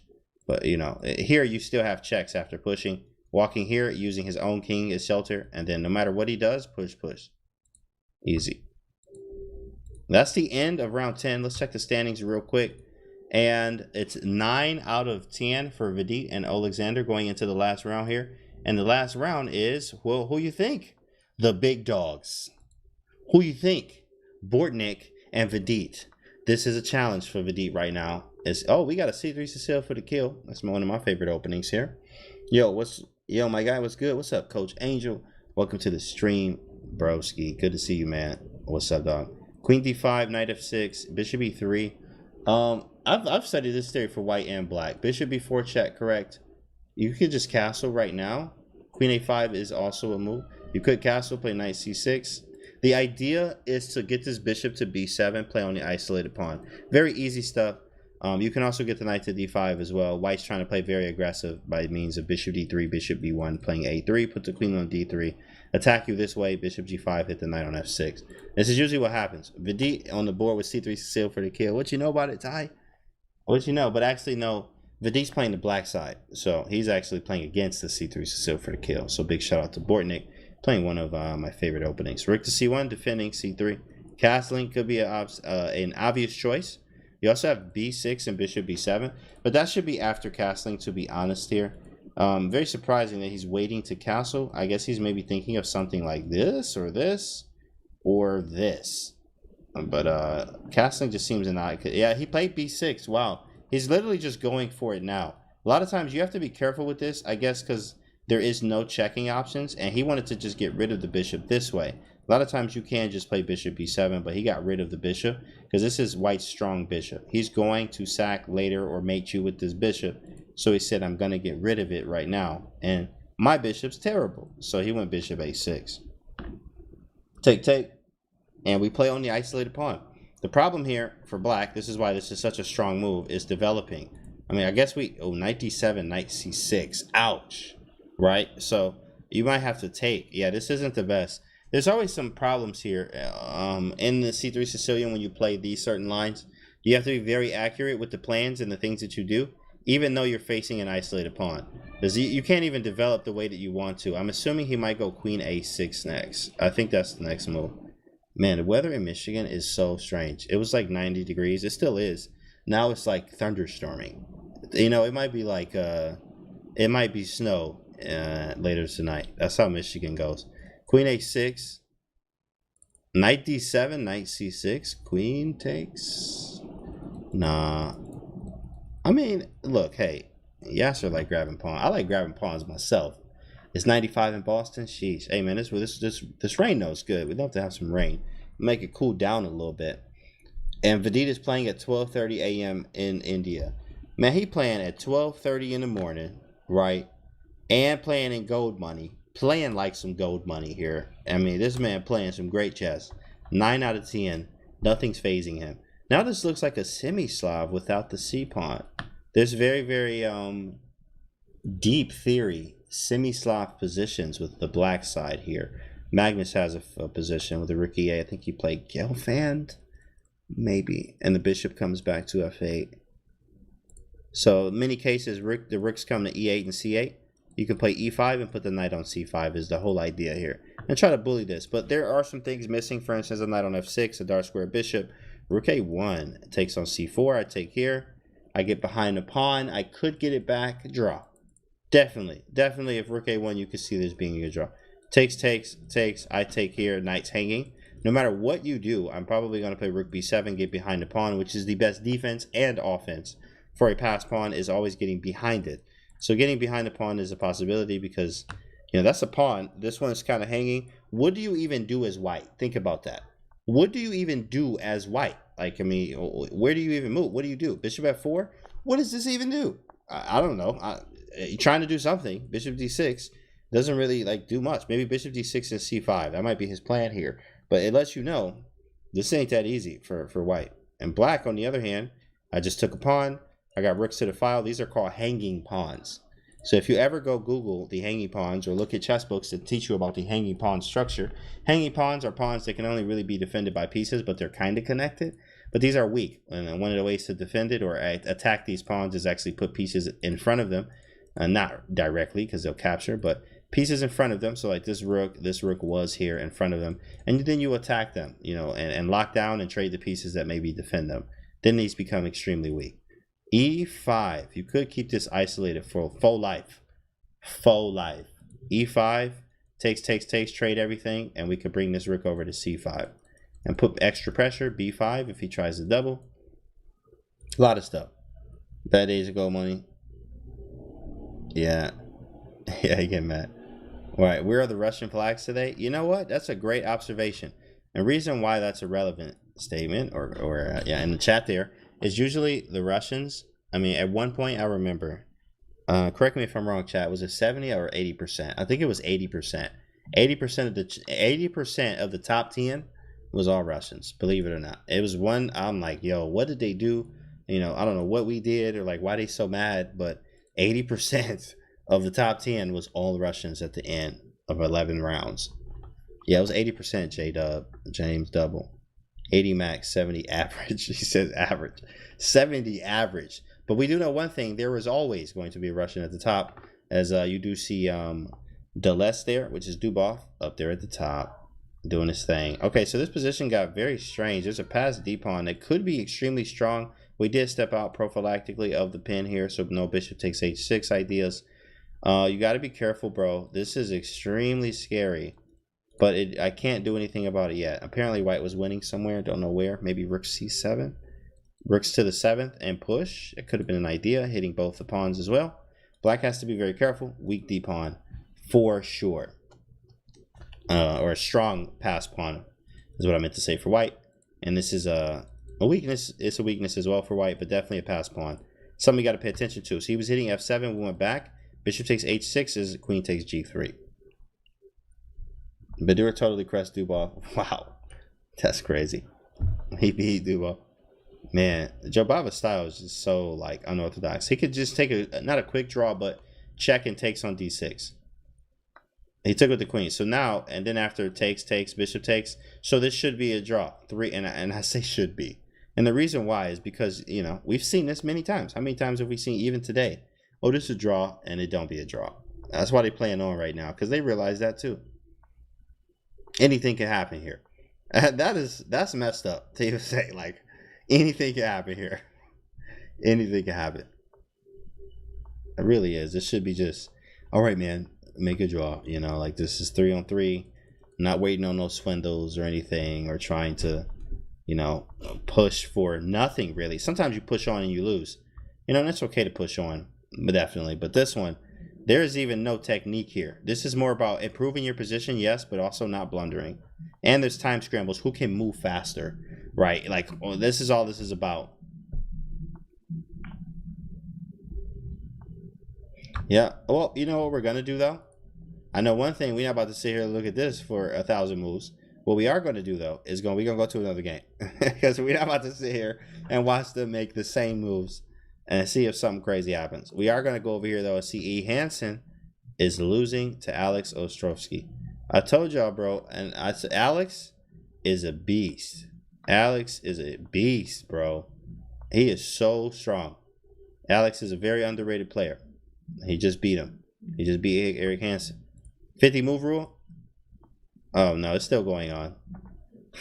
But, you know, here you still have checks after pushing. Walking here, using his own king as shelter. And then no matter what he does, push. Easy. That's the end of round 10. Let's check the standings real quick. And it's 9 out of 10 for Vidit and Alexander going into the last round here. And the last round is, well, who you think? The big dogs. Who you think? Bortnik and Vidit. This is a challenge for Vidit right now. Oh, we got a C3 Cecile for the kill. That's one of my favorite openings here. Yo, my guy, what's good? What's up, Coach Angel? Welcome to the stream, broski. Good to see you, man. What's up, dog? Queen D5, Knight F6, Bishop E3. I've studied this theory for white and black. Bishop B4 check, correct? You could just castle right now. Queen A5 is also a move. You could castle, play Knight C6. The idea is to get this bishop to B7, play on the isolated pawn. Very easy stuff. You can also get the knight to D5 as well. White's trying to play very aggressive by means of Bishop D3, Bishop B1, playing A3, put the queen on D3, attack you this way, Bishop G5, hit the knight on F6. This is usually what happens. Vidit on the board with C3 Cecile for the kill. What you know about it, Ty? What you know? But actually, no. Vidit's playing the black side, so he's actually playing against the C3 Cecile for the kill. So big shout out to Bortnik, playing one of my favorite openings. Rook to C1, defending C3. Castling could be an obvious choice. You also have B6 and Bishop B7, but that should be after castling, to be honest here. Very surprising that he's waiting to castle. I guess he's maybe thinking of something like this, or this, or this. But castling just seems an odd. Yeah, he played B6. Wow. He's literally just going for it now. A lot of times you have to be careful with this, I guess, because there is no checking options, and he wanted to just get rid of the bishop this way. A lot of times you can just play Bishop B7, but he got rid of the bishop because this is white's strong bishop. He's going to sack later or mate you with this bishop. So he said, I'm going to get rid of it right now. And my bishop's terrible. So he went Bishop A6. Take, take. And we play on the isolated pawn. The problem here for black, this is why this is such a strong move, is developing. I mean, I guess Knight D7, Knight C6. Ouch. Right? So you might have to take. Yeah, this isn't the best. There's always some problems here in the C3 Sicilian when you play these certain lines. You have to be very accurate with the plans and the things that you do, even though you're facing an isolated pawn. Because you can't even develop the way that you want to. I'm assuming he might go Queen A6 next. I think that's the next move. Man, the weather in Michigan is so strange. It was like 90 degrees. It still is. Now it's like thunderstorming. You know, it might be like, it might be snow later tonight. That's how Michigan goes. Queen A6, Knight D7, Knight C6, Queen takes. Nah. I mean, look, hey, Yasser like grabbing pawn. I like grabbing pawns myself. It's 95 in Boston. Sheesh. Hey man, this rain though is good. We'd love to have some rain. Make it cool down a little bit. And Vidit is playing at 12:30 a.m. in India. Man, he playing at 12:30 in the morning, right? And playing in gold money. Playing like some gold money here. I mean, this man playing some great chess. 9 out of 10. Nothing's phasing him. Now this looks like a semi-Slav without the C pawn. There's very, very deep theory. Semi-Slav positions with the black side here. Magnus has a position with the rook E8. I think he played Gelfand. Maybe. And the bishop comes back to F8. So in many cases, the rooks come to E8 and C8. You can play E5 and put the knight on C5 is the whole idea here. And try to bully this. But there are some things missing. For instance, a knight on F6, a dark square bishop. Rook A1 takes on C4. I take here. I get behind the pawn. I could get it back. Draw. Definitely. Definitely if Rook A1, you could see this being a draw. Takes, takes, takes. I take here. Knight's hanging. No matter what you do, I'm probably going to play Rook B7, get behind the pawn, which is the best defense and offense for a passed pawn is always getting behind it. So getting behind the pawn is a possibility because, you know, that's a pawn. This one is kind of hanging. What do you even do as white? Think about that. What do you even do as white? Like, I mean, where do you even move? What do you do? Bishop F4? What does this even do? I don't know. You're trying to do something. Bishop D6 doesn't really, like, do much. Maybe Bishop D6 and C5. That might be his plan here. But it lets you know this ain't that easy for white. And black, on the other hand, I just took a pawn. I got rooks to the file. These are called hanging pawns. So if you ever go Google the hanging pawns or look at chess books that teach you about the hanging pawn structure, hanging pawns are pawns that can only really be defended by pieces, but they're kind of connected. But these are weak. And one of the ways to defend it or attack these pawns is actually put pieces in front of them. Not directly because they'll capture, but pieces in front of them. So like this rook was here in front of them. And then you attack them, you know, and lock down and trade the pieces that maybe defend them. Then these become extremely weak. E5. You could keep this isolated for full life. Full life. E5. Takes, trade everything. And we could bring this rook over to C5. And put extra pressure. B5 if he tries to double. A lot of stuff. Bad days ago, money. Yeah. Yeah, you get mad. All right, where are the Russian flags today? You know what? That's a great observation. And reason why that's a relevant statement, or yeah, in the chat there, is usually the Russians. I mean, at one point I remember. Correct me if I'm wrong, chat. Was it 70 or 80%? I think it was 80%. 80% of the top 10 was all Russians. Believe it or not, it was one. I'm like, yo, what did they do? I don't know what we did or like why they so mad, but 80% of the top 10 was all Russians at the end of 11 rounds. Yeah, it was 80%. J Dub, James Double, 80 max, 70 average. He says average, 70 average. But we do know one thing: there was always going to be a Russian at the top, as you do see Deles there, which is Dubov up there at the top, doing his thing. Okay, so this position got very strange. There's a pass D pawn that could be extremely strong. We did step out prophylactically of the pin here, so no bishop takes h6 ideas. You got to be careful, bro. This is extremely scary, but I can't do anything about it yet. Apparently, white was winning somewhere. Don't know where. Maybe rook c7. Rooks to the 7th and push. It could have been an idea, hitting both the pawns as well. Black has to be very careful. Weak D pawn for sure. Or a strong pass pawn is what I meant to say for white. And this is a weakness. It's a weakness as well for white, but definitely a pass pawn. Something you got to pay attention to. So he was hitting f7. We went back. Bishop takes h6 as queen takes g3. Badur totally crushed Dubov. Wow. That's crazy. He beat Dubov. Man, Jobava's style is just so like unorthodox. He could just take a not a quick draw, but check and takes on d6. He took with the queen. So now, and then after takes, bishop takes. So this should be a draw. Three, and I say should be. And the reason why is because, we've seen this many times. How many times have we seen even today? Oh, this is a draw, and it don't be a draw. That's why they're playing on right now, because they realize that too. Anything can happen here. That's messed up to even say, like, anything can happen here. Anything can happen. It really is. This should be just, all right, man, make a draw. Like this is 3-on-3. Not waiting on no swindles or anything, or trying to, push for nothing really. Sometimes you push on and you lose. And it's okay to push on, but definitely. But this one, there is even no technique here. This is more about improving your position, yes, but also not blundering. And there's time scrambles. Who can move faster, right? Like, this is all this is about. Yeah. Well, you know what we're gonna do though? I know one thing. We're not about to sit here and look at this for 1,000 moves. What we are going to do though is we're gonna go to another game because we're not about to sit here and watch them make the same moves and see if something crazy happens. We are going to go over here though and see E. Hansen is losing to Alex Ostrovsky. I told y'all, bro, and I said Alex is a beast. Alex is a beast, bro. He is so strong. Alex is a very underrated player. He just beat him. He just beat Eric Hansen. 50 move rule? Oh no, it's still going on.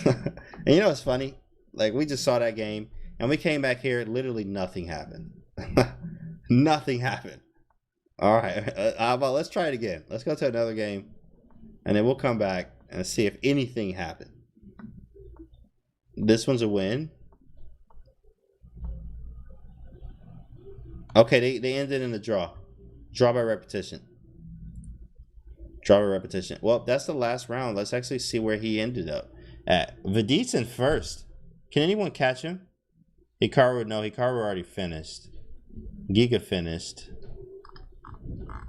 And you know what's funny? Like, we just saw that game and we came back here, literally nothing happened. Nothing happened. All right, well, let's try it again. Let's go to another game and then we'll come back and see if anything happened. This one's a win. Okay, they ended in a draw. Draw by repetition. Draw by repetition. Well, that's the last round. Let's actually see where he ended up at. Vidit's in first. Can anyone catch him? Hikaru, no. Hikaru already finished. Giga finished.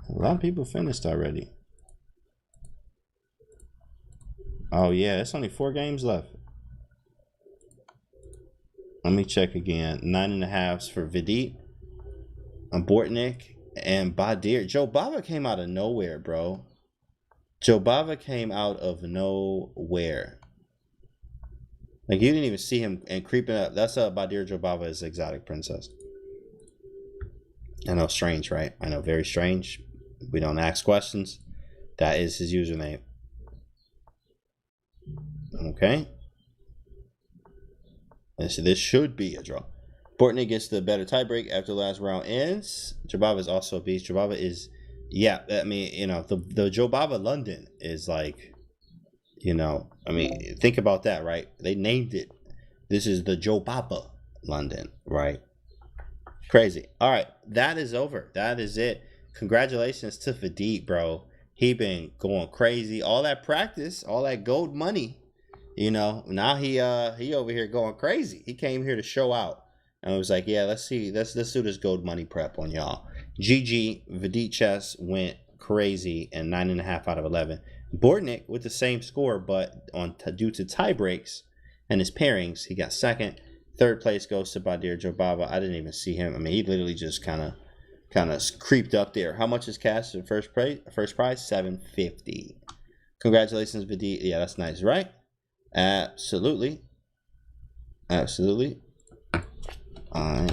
A lot of people finished already. Oh, yeah. It's only 4 games left. Let me check again. 9.5 for Vidit. Bortnik and Badir. Joe Bava came out of nowhere, bro. Joe Bava came out of nowhere. Like, you didn't even see him and creeping up. That's Badir Joe Bava is exotic princess. I know, strange, right? I know, very strange. We don't ask questions. That is his username. Okay. And so this should be a draw. Bortnik gets the better tiebreak after the last round ends. Jobava is also a beast. Jobava is, yeah, I mean, the Jobava London is like, I mean, think about that, right? They named it. This is the Jobava London, right? Crazy. All right, that is over. That is it. Congratulations to Vidit, bro. He been going crazy. All that practice, all that gold money. You know, now he over here going crazy. He came here to show out. And I was like, yeah, let's see. Let's do this gold money prep on y'all. GG, Vidit Chess went crazy and 9.5 out of 11. Bortnick with the same score, but due to tie breaks and his pairings, he got second. Third place goes to Badir Jobava. I didn't even see him. I mean, he literally just kind of creeped up there. How much is cash in first prize? $750. Congratulations, Vidit. Yeah, that's nice, right? Absolutely. Absolutely. I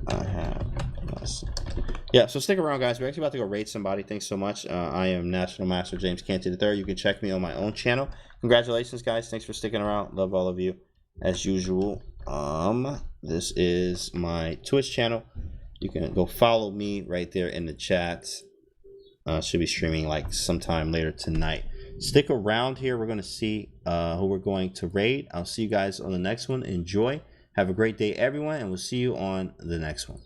have less. Yeah, so stick around, guys. We're actually about to go raid somebody. Thanks so much. I am National Master James Canty III. You can check me on my own channel. Congratulations, guys. Thanks for sticking around. Love all of you as usual. This is my Twitch channel. You can go follow me right there in the chat. Should be streaming like sometime later tonight. Stick around here. We're going to see who we're going to raid. I'll see you guys on the next one. Enjoy. Have a great day, everyone, and we'll see you on the next one.